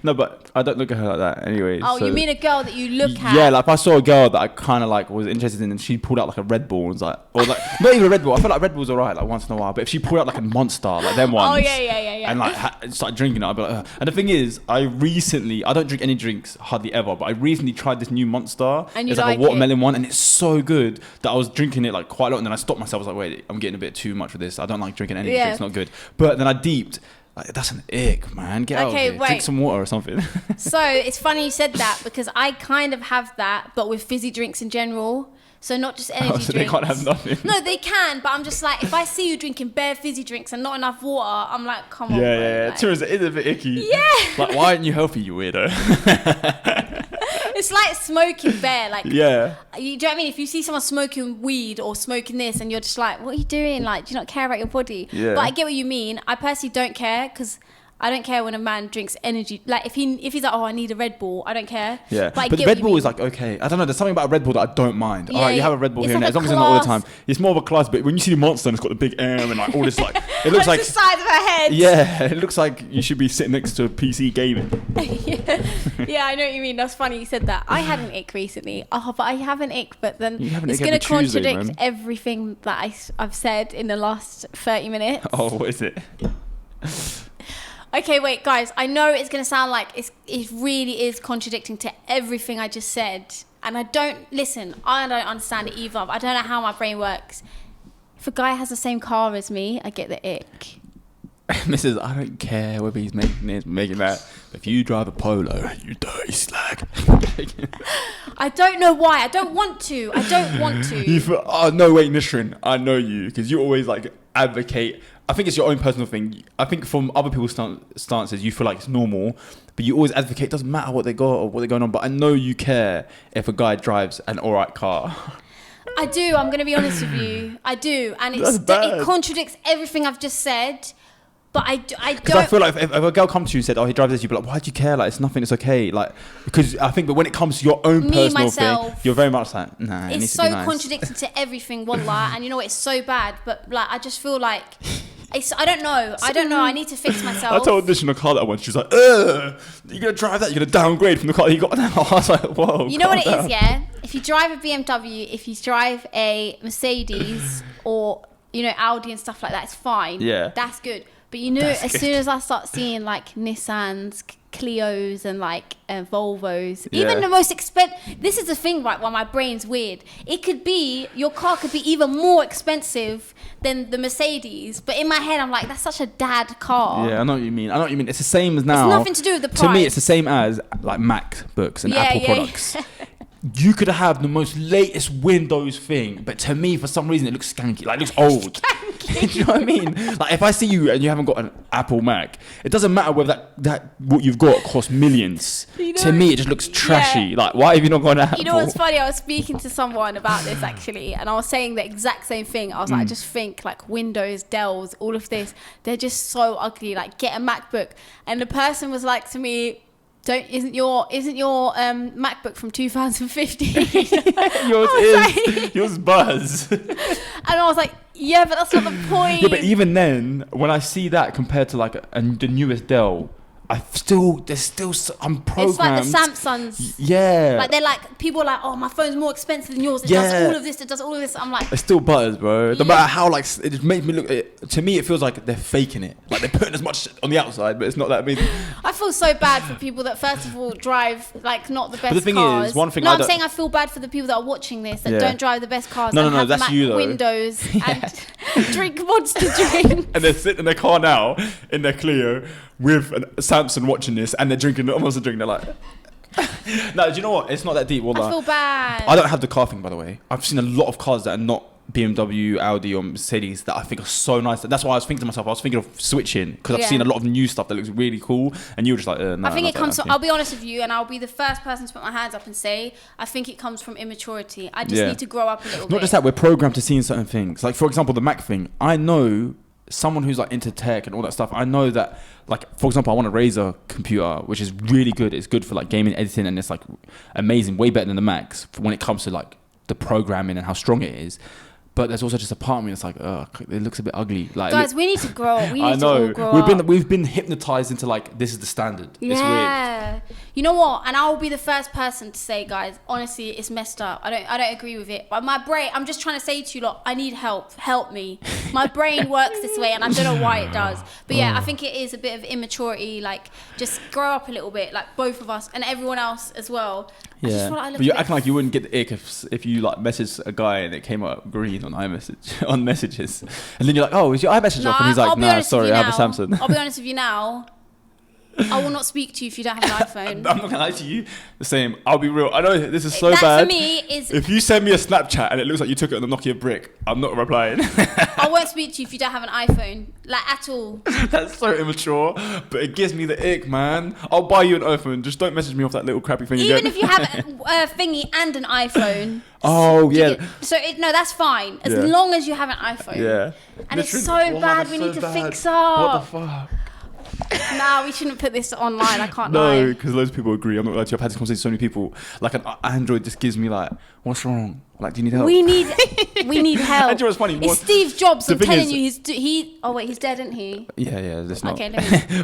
S1: no, but I don't look at her like that anyway.
S2: Oh,
S1: so.
S2: you mean a girl that you look at?
S1: Yeah, like if I saw a girl that I kind of like was interested in and she pulled out like a Red Bull and was like, or like, not even a Red Bull. I feel like Red Bull's alright, like once in a while. But if she pulled out like a Monster, like them ones.
S2: Oh, yeah.
S1: And like started drinking it, I'd be like, ugh. And the thing is, I don't drink any drinks hardly ever, but I recently tried this new Monster.
S2: And you
S1: it's like
S2: like
S1: a watermelon one and it's so good that I was drinking it like quite a lot and then I stopped myself. I was like, wait, I'm getting a bit too much for this. I don't like drinking energy drinks, it's not good. But then I deeped. Like, that's an ick, man. Get out of here.
S2: Wait.
S1: Drink some water or something.
S2: So it's funny you said that because I kind of have that, but with fizzy drinks in general. So not just energy drinks.
S1: So they can't have nothing.
S2: No, they can, but I'm just like, if I see you drinking bare fizzy drinks and not enough water, I'm like, come on.
S1: Yeah.
S2: Like,
S1: True, it is a bit icky.
S2: Yeah.
S1: Like, why aren't you healthy, you weirdo?
S2: It's like smoking bare. Like,
S1: yeah.
S2: Do you know what I mean? If you see someone smoking weed or smoking this and you're just like, what are you doing? Like, do you not care about your body?
S1: Yeah.
S2: But I get what you mean. I personally don't care because I don't care when a man drinks energy. Like if he's like, oh, I need a Red Bull, I don't care.
S1: Yeah,
S2: but
S1: the Red Bull is like, okay, I don't know. There's something about a Red Bull that I don't mind.
S2: Yeah,
S1: all right, you have a Red Bull here
S2: like
S1: and there, as long as it's not all the time. It's more of a class. But when you see the Monster and it's got the big arm and like all this, like it looks like
S2: the size of her head.
S1: Yeah, it looks like you should be sitting next to a PC gaming.
S2: Yeah, I know what you mean. That's funny you said that. I had an ick recently. Oh, but I have an ick, but then it's going to contradict everything that I've said in the last 30 minutes.
S1: Oh, what is it?
S2: Okay, wait, guys. I know it's going to sound like it really is contradicting to everything I just said. And I don't understand it either. I don't know how my brain works. If a guy has the same car as me, I get the ick.
S1: Mrs. I don't care whether he's making this, making that. If you drive a Polo, you dirty slag.
S2: I don't know why. I don't want to.
S1: No, wait, Nishrin. I know you because you always like advocate. I think it's your own personal thing. I think from other people's stances, you feel like it's normal, but you always advocate. It doesn't matter what they got or what they're going on. But I know you care if a guy drives an alright car.
S2: I do. I'm going to be honest with you. I do, and it contradicts everything I've just said. But I don't.
S1: Because I feel like if a girl comes to you and said, "Oh, he drives this," you'd be like, "Why do you care? Like, it's nothing. It's okay." Like, because I think, but when it comes to your own personal thing, you're very much like, "Nah."
S2: It's so contradicting to everything, wallah. And you know it's so bad. But like, I just feel like. I don't know. I need to fix myself.
S1: I told Nish in the car that once. She was like, "You're gonna drive that? You're gonna downgrade from the car that you got now." I was like, "Whoa."
S2: You know what it is, yeah? If you drive a BMW, if you drive a Mercedes or Audi and stuff like that, it's fine.
S1: Yeah,
S2: that's good. But as soon as I start seeing like Nissans, Clios and like Volvos, even the most expensive. This is the thing, right? Why my brain's weird. Your car could be even more expensive than the Mercedes, but in my head I'm like, that's such a dad car.
S1: Yeah, I know what you mean. It's the same as now.
S2: It's nothing to do with the price.
S1: To me, it's the same as like MacBooks and Apple products. You could have the most latest Windows thing, but to me, for some reason, it looks skanky. Like, it looks old. Do you know what I mean? Like, if I see you and you haven't got an Apple Mac, it doesn't matter whether that what you've got costs millions. To me, it just looks trashy. Yeah. Like, why have you not got an Apple?
S2: You know what's funny? I was speaking to someone about this, actually, and I was saying the exact same thing. I was like, I just think, like, Windows, Dells, all of this, they're just so ugly. Like, get a MacBook. And the person was like to me, isn't your MacBook from 2015?
S1: Yours is.
S2: Like,
S1: yours Buzz.
S2: And I was like, yeah, but that's not the point.
S1: Yeah, but even then, when I see that compared to like the newest Dell, I'm programmed.
S2: It's like the Samsungs.
S1: Yeah.
S2: Like they're like, people are like, oh, my phone's more expensive than yours. It does all of this. It does all of this. I'm like,
S1: it still butters, bro. No matter how like it just makes me look. To me, it feels like they're faking it. Like they're putting as much on the outside, but it's not that amazing.
S2: I feel so bad for people that first of all drive like not the best cars.
S1: But the thing is, one thing
S2: I'm saying I feel bad for the people that are watching this that don't drive the best cars.
S1: No,
S2: and have
S1: that's
S2: Mac
S1: you though.
S2: Windows and drink Monster drink.
S1: And they're sitting in their car now in their Clio with a Samsung watching this, and they're drinking almost a drink. They're like, no, do you know what? It's not that deep.
S2: I feel bad.
S1: I don't have the car thing, by the way. I've seen a lot of cars that are not BMW, Audi, or Mercedes that I think are so nice. That's why I was thinking to myself, I was thinking of switching because I've seen a lot of new stuff that looks really cool, and you were just like, no.
S2: I think it comes from, I'll be honest with you, and I'll be the first person to put my hands up and say, I think it comes from immaturity. I just need to grow up a little bit.
S1: Not just that, we're programmed to seeing certain things. Like, for example, the Mac thing. I know someone who's like into tech and all that stuff. I know that, like, for example, I want a Razer computer, which is really good. It's good for like gaming, editing, and it's like amazing, way better than the Macs when it comes to like the programming and how strong it is. But there's also just a part of me that's like, it looks a bit ugly. Like,
S2: guys, we need to grow up. We need
S1: I know.
S2: to all grow up.
S1: We've been hypnotized into like, this is the standard.
S2: Yeah.
S1: It's weird.
S2: You know what? And I'll be the first person to say, guys, honestly, it's messed up. I don't agree with it. But my brain, I'm just trying to say to you, lot, I need help. Help me. My brain works this way, and I don't know why it does. But yeah, I think it is a bit of immaturity. Like, just grow up a little bit, like both of us and everyone else as well.
S1: Yeah, but you're acting like you wouldn't get the ick if you like messaged a guy and it came up green on iMessage on messages, and then you're like, oh, is your iMessage off? And he's like, nah, sorry, I have a Samsung.
S2: I'll be honest with you now. I will not speak to you if you don't have an iPhone.
S1: I'm not gonna lie to you. The same. I'll be real. I know this is so
S2: that
S1: bad.
S2: For me is
S1: if you send me a Snapchat and it looks like you took it on a Nokia brick, I'm not replying.
S2: I won't speak to you if you don't have an iPhone, like at all.
S1: That's so immature, but it gives me the ick, man. I'll buy you an iPhone. Just don't message me off that little crappy thing.
S2: Even if you have a thingy and an iPhone.
S1: Oh yeah.
S2: No, that's fine as long as you have an iPhone.
S1: Yeah.
S2: And literally, it's so bad. We need to fix up.
S1: What the fuck?
S2: Nah, we shouldn't put this online. I can't lie.
S1: No, because loads of people agree. I'm not like, I've had this conversation with so many people. Like an Android just gives me like, what's wrong? Like, do you need help?
S2: We need help.
S1: Android was funny.
S2: It's Steve Jobs. I'm telling you, he's dead, isn't he?
S1: Yeah, that's not.
S2: Okay,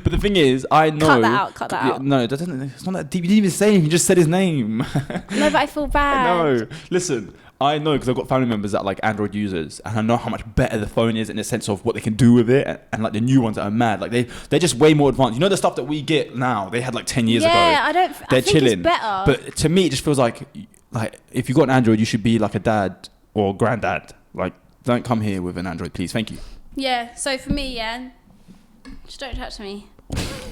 S1: but the thing is, I know.
S2: Cut that out.
S1: No, it's not that deep. You didn't even say anything. You just said his name.
S2: No, but I feel bad.
S1: No, listen. I know because I've got family members that are like Android users, and I know how much better the phone is in the sense of what they can do with it, and like the new ones that are mad, like they're just way more advanced. You know the stuff that we get now, they had like 10 years ago.
S2: Yeah, they're
S1: think chilling.
S2: It's better.
S1: But to me, it just feels like if you got an Android, you should be like a dad or granddad. Like, don't come here with an Android, please. Thank you.
S2: Yeah. So for me, just don't touch me.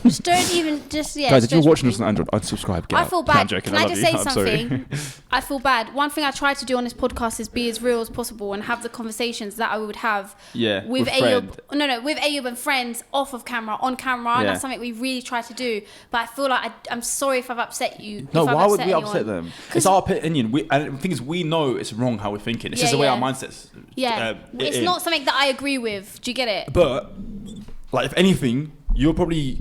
S2: Just don't even, guys,
S1: if you're watching this on Android, unsubscribe.
S2: I feel bad. Can I just say something? I feel bad. One thing I try to do on this podcast is be as real as possible and have the conversations that I would have with Ayub. With Ayub and friends off of camera, on camera. And that's something we really try to do. But I feel like I'm sorry if I've upset you.
S1: No, why would we upset them? It's our opinion. And the thing is, we know it's wrong how we're thinking. It's just the way our mindset's.
S2: Yeah, it's not something that I agree with. Do you get it?
S1: But like, if anything, you're probably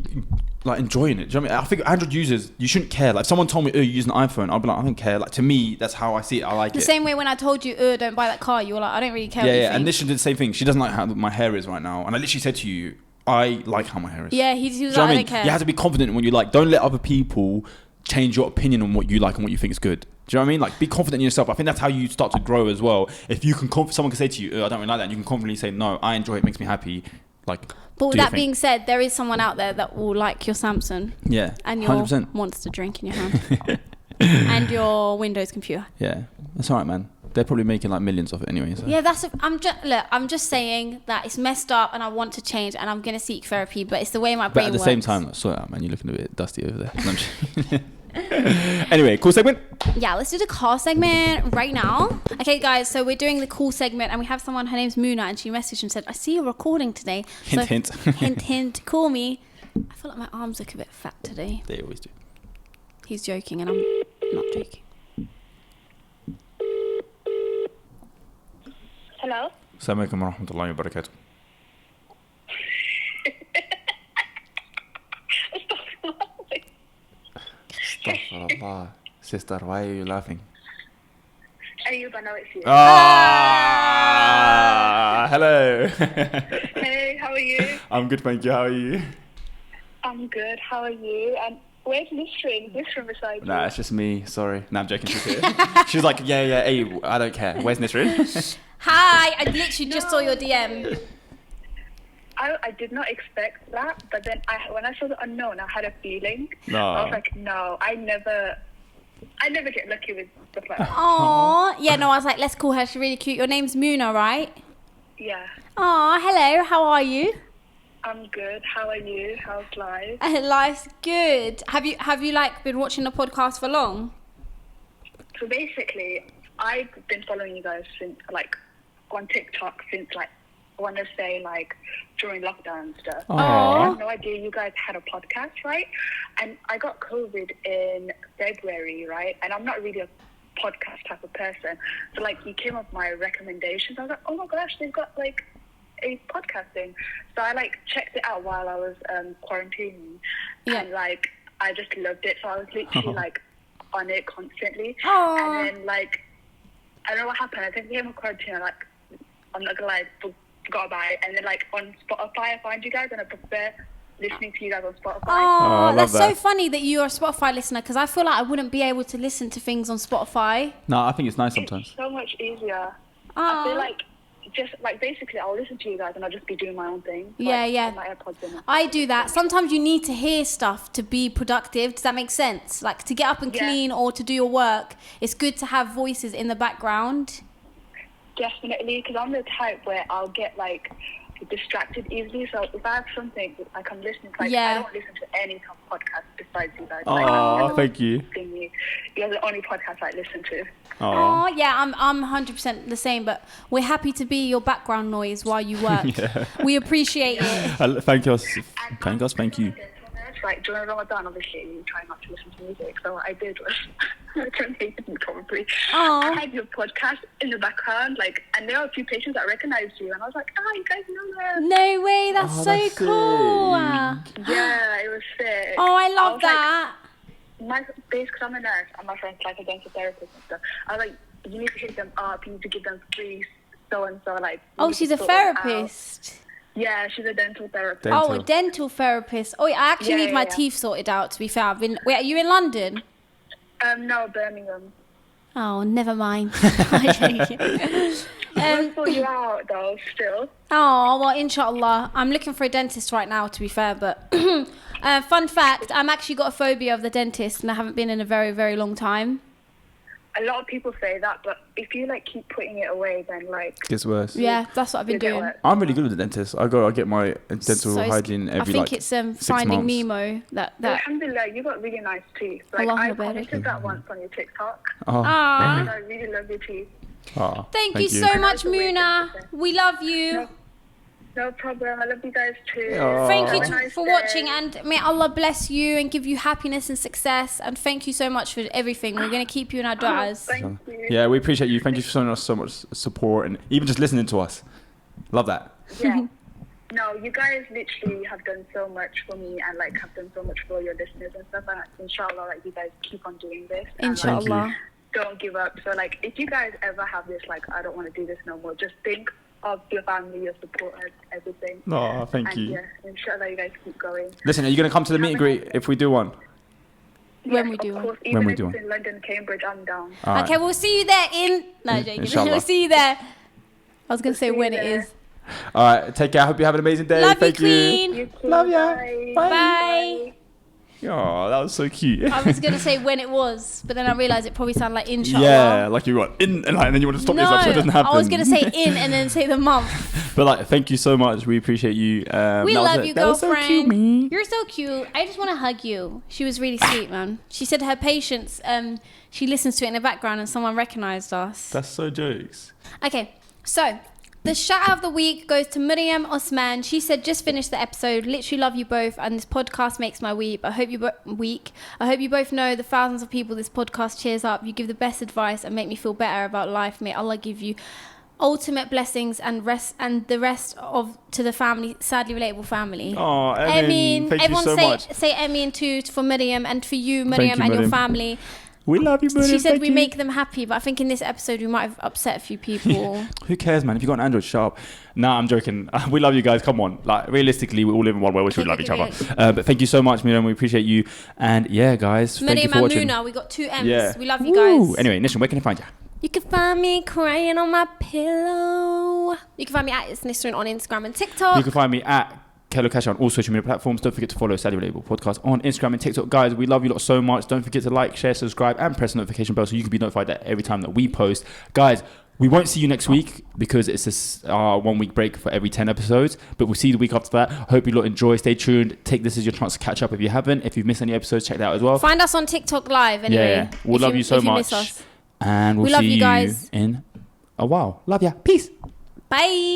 S1: like enjoying it. Do you know what I mean? I think Android users, you shouldn't care. Like, if someone told me, you're using an iPhone, I'd be like, I don't care. Like, to me, that's how I see it. I like it.
S2: The same way when I told you, don't buy that car, you were like, I don't really care.
S1: Yeah. And Nisha did the same thing. She doesn't like how my hair is right now. And I literally said to you, I like how my hair is.
S2: Yeah, he was like, I don't care.
S1: You have to be confident in what you like. Don't let other people change your opinion on what you like and what you think is good. Do you know what I mean? Like, be confident in yourself. I think that's how you start to grow as well. If you can, someone can say to you, I don't really like that. And you can confidently say, no, I enjoy it. Makes me happy. Like,
S2: but with that being said, there is someone out there that will like your Samsung.
S1: Yeah.
S2: And your 100%. Monster drink in your hand. And your Windows computer.
S1: Yeah. That's all right, man. They're probably making like millions of it anyway. So.
S2: Yeah, I'm just saying that it's messed up and I want to change and I'm going to seek therapy, but it's the way my brain works.
S1: But at the same time, sort out, man. You're looking a bit dusty over there. Anyway, cool segment?
S2: Yeah, let's do the car segment right now. Okay, guys, so we're doing the cool segment and we have someone, her name's Muna, and she messaged and said, I see you're recording today.
S1: Hint.
S2: Hint, call me. I feel like my arms look a bit fat today.
S1: They always do.
S2: He's joking and I'm not joking.
S3: Hello?
S1: Assalamu alaikum wa rahmatullahi wa barakatuh. Astaghfirullah. Sister, why are you laughing?
S3: Ayub, I know it's you.
S1: Hello.
S3: Hey, how are you?
S1: I'm good, thank you. How are you?
S3: I'm good. How are you? And where's Nisrin? Nisrin beside you?
S1: Nah, it's just me. Sorry. Nah, I'm joking. She's here. She's like, hey, I don't care. Where's Nisrin?
S2: Hi, I literally just saw your DM.
S3: I did not expect that, but then when I saw the unknown, I had a feeling.
S1: No.
S3: I was like, no, I never get lucky with stuff like that.
S2: Aww. Yeah, no, I was like, let's call her. She's really cute. Your name's Muna, right?
S3: Yeah.
S2: Aww, hello. How are you?
S3: I'm good. How are you? How's life?
S2: Life's good. Have you like been watching the podcast for long?
S3: So basically, I've been following you guys since like on TikTok since like I want to say like during lockdown and stuff.
S1: Aww.
S3: I had no idea you guys had a podcast, right? And I got COVID in February, right? And I'm not really a podcast type of person. So like you came up with my recommendations. I was like, oh my gosh, they've got like a podcast thing. So I like checked it out while I was quarantining. Yeah. And like I just loved it. So I was literally like on it constantly.
S2: Aww.
S3: And then like I don't know what happened. I think we came on quarantine. Like, I'm not gonna lie, forgot about it. And then like on Spotify, I find you guys, and I prefer listening to you guys on Spotify.
S2: Oh,
S1: I
S2: that's
S1: love
S2: so
S1: that.
S2: funny that you're a Spotify listener, because I feel like I wouldn't be able to listen to things on Spotify.
S1: No, I think it's nice sometimes.
S3: It's so much easier.
S2: Aw.
S3: I feel like just like basically I'll listen to you guys and I'll just be doing my own thing.
S2: Yeah,
S3: like,
S2: yeah.
S3: on my AirPods in.
S2: I do that. Sometimes you need to hear stuff to be productive. Does that make sense? Like to get up and
S3: Yeah.
S2: clean or to do your work, it's good to have voices in the background.
S3: Definitely, because I'm the type where I'll get like distracted easily. So if I have something like I'm listening to, like
S2: Yeah.
S3: I don't listen to any podcast besides you guys.
S1: Oh,
S3: like,
S1: thank you.
S3: You're the only podcast I listen to.
S2: Oh, yeah, I'm 100% the same, but we're happy to be your background noise while you work.
S1: Yeah.
S2: We appreciate it.
S1: Thank us. Thank us. Thank you.
S3: Like during Ramadan, obviously you try not to listen to music. So what I did was, I couldn't hate it probably.
S2: Aw.
S3: I had your podcast in the background, like, and there were a few patients that recognized you, and I was like, you guys know them.
S2: No way, that's
S1: Oh,
S2: so
S1: that's
S2: cool.
S3: Yeah, it was sick.
S2: Oh, I love
S3: was
S2: that.
S3: Like, because I'm a nurse, and my friend's like a dental therapist and stuff. I was like, you need to hit them up, you need to give them free so and so, like.
S2: Oh,
S3: you need
S2: she's
S3: to
S2: a
S3: sort them out.
S2: therapist.
S3: Yeah, she's a dental therapist.
S2: Oh, a dental therapist. Oh, yeah, I actually
S3: Yeah,
S2: need my
S3: yeah.
S2: teeth sorted out, to be fair. Wait, are you in London?
S3: No, Birmingham.
S2: Oh, never mind. I'm joking.
S3: We'll sort you out though, still.
S2: Oh, well, inshallah. I'm looking for a dentist right now, to be fair, but fun fact, I'm actually got a phobia of the dentist, and I haven't been in a very, very long time.
S3: A lot of people say that, but if you like keep putting it away, then like
S1: Gets worse.
S2: Yeah, that's what I've been
S3: you get
S2: doing.
S3: worse.
S1: I'm really good with the dentist. I get my dental
S2: So it's-
S1: hygiene every
S2: I think
S1: like
S2: it's
S1: 6
S2: Finding
S1: months.
S2: Nemo. That.
S3: Alhamdulillah, you got really nice teeth. Like
S2: Allah
S3: I
S2: Akbar.
S3: commented that once on your TikTok.
S1: Oh,
S2: Ah.
S3: I really love your teeth.
S1: oh,
S2: Thank you so much,
S3: That's the way
S2: Muna.
S3: to say.
S2: We love you.
S3: No problem. I love you guys too.
S1: Oh.
S2: Thank you
S3: Have a nice
S2: for
S3: day.
S2: watching, and may Allah bless you and give you happiness and success. And thank you so much for everything. We're going to keep you in our du'as.
S3: Thank you.
S1: Yeah, we appreciate you. Thank you for showing us so much support and even just listening to us. Love that.
S3: Yeah. No, you guys literally have done so much for me and like have done so much for your listeners and stuff. And inshallah, like you guys keep on doing this. And, like,
S2: Inshallah.
S3: don't give up. So like, if you guys ever have this, like, I don't want to do this no more, just think of your family, your supporters, everything.
S1: Oh, thank
S3: And
S1: you.
S3: yeah, inshallah, you guys keep going.
S1: Listen, are you going to come to the meet and greet if we do one?
S2: When
S3: Yes,
S2: we do
S3: of
S2: one.
S3: course, even
S1: we
S3: if
S1: do
S3: it's
S1: one.
S3: in London, Cambridge, I'm down.
S1: All right.
S2: Okay, we'll see you there in... No, joking.
S1: Inshallah.
S2: We'll see you there. I was going to say
S3: see
S2: when
S3: you
S2: it
S3: there.
S2: is.
S1: All right. Take care. I hope you have an amazing day.
S2: Love
S1: Thank
S2: you, Queen.
S3: You too,
S1: Love ya.
S3: bye.
S2: Bye.
S1: Oh, that was so cute.
S2: I was going to say when it was, but then I realised it probably sounded like inshallah.
S1: Yeah, like you got in and, like, and then you want to stop
S2: No,
S1: yourself so it doesn't happen.
S2: I was going to say in and then say the month.
S1: But like, thank you so much. We appreciate you.
S2: We
S1: that was
S2: love
S1: it.
S2: you,
S1: That was
S2: girlfriend.
S1: so cute, me.
S2: You're so cute. I just want to hug you. She was really sweet, man. She said her patients, she listens to it in the background and someone recognised us.
S1: That's so jokes.
S2: Okay, so the shout out of the week goes to Miriam Osman. She said, just finished the episode. Literally love you both, and this podcast makes my week. I hope you both know the thousands of people this podcast cheers up. You give the best advice and make me feel better about life. May Allah give you ultimate blessings and the rest of to the family, sadly relatable family.
S1: Oh, Emin, thank you
S2: everyone
S1: so much.
S2: say Emin too for Miriam and for you, Miriam,
S1: you,
S2: and your
S1: Miriam.
S2: family.
S1: We love you, Miriam.
S2: She said
S1: Thank
S2: we
S1: you.
S2: make them happy, but I think in this episode we might have upset a few people.
S1: Who cares, man? If you got an Android, sharp. Nah, I'm joking. We love you guys. Come on. Like, realistically, we all live in one world, which we love each other. But thank you so much, Miriam. We appreciate you. And yeah, guys, thank you
S2: Miriam
S1: for
S2: and
S1: watching.
S2: Muna, we got 2 M's.
S1: Yeah.
S2: We love you
S1: Woo.
S2: guys.
S1: Anyway, Nishan, where can I find you?
S2: You can find me crying on my pillow. You can find me at It's Nisrin on Instagram and TikTok.
S1: You can find me at Kello Cash on all social media platforms. Don't forget to follow Relatable Podcast on Instagram and TikTok. Guys, we love you lot so much. Don't forget to like, share, subscribe, and press the notification bell so you can be notified that every time that we post. Guys, we won't see you next week because it's a 1 week break for every 10 episodes. But we'll see you the week after that. Hope you lot enjoy. Stay tuned. Take this as your chance to catch up if you haven't. If you've missed any episodes, check that out as well.
S2: Find us on TikTok live anyway.
S1: Yeah. We'll love you so
S2: if you
S1: much.
S2: miss us.
S1: And we'll
S2: We love
S1: see
S2: you guys.
S1: in a while. Love ya. Peace.
S2: Bye.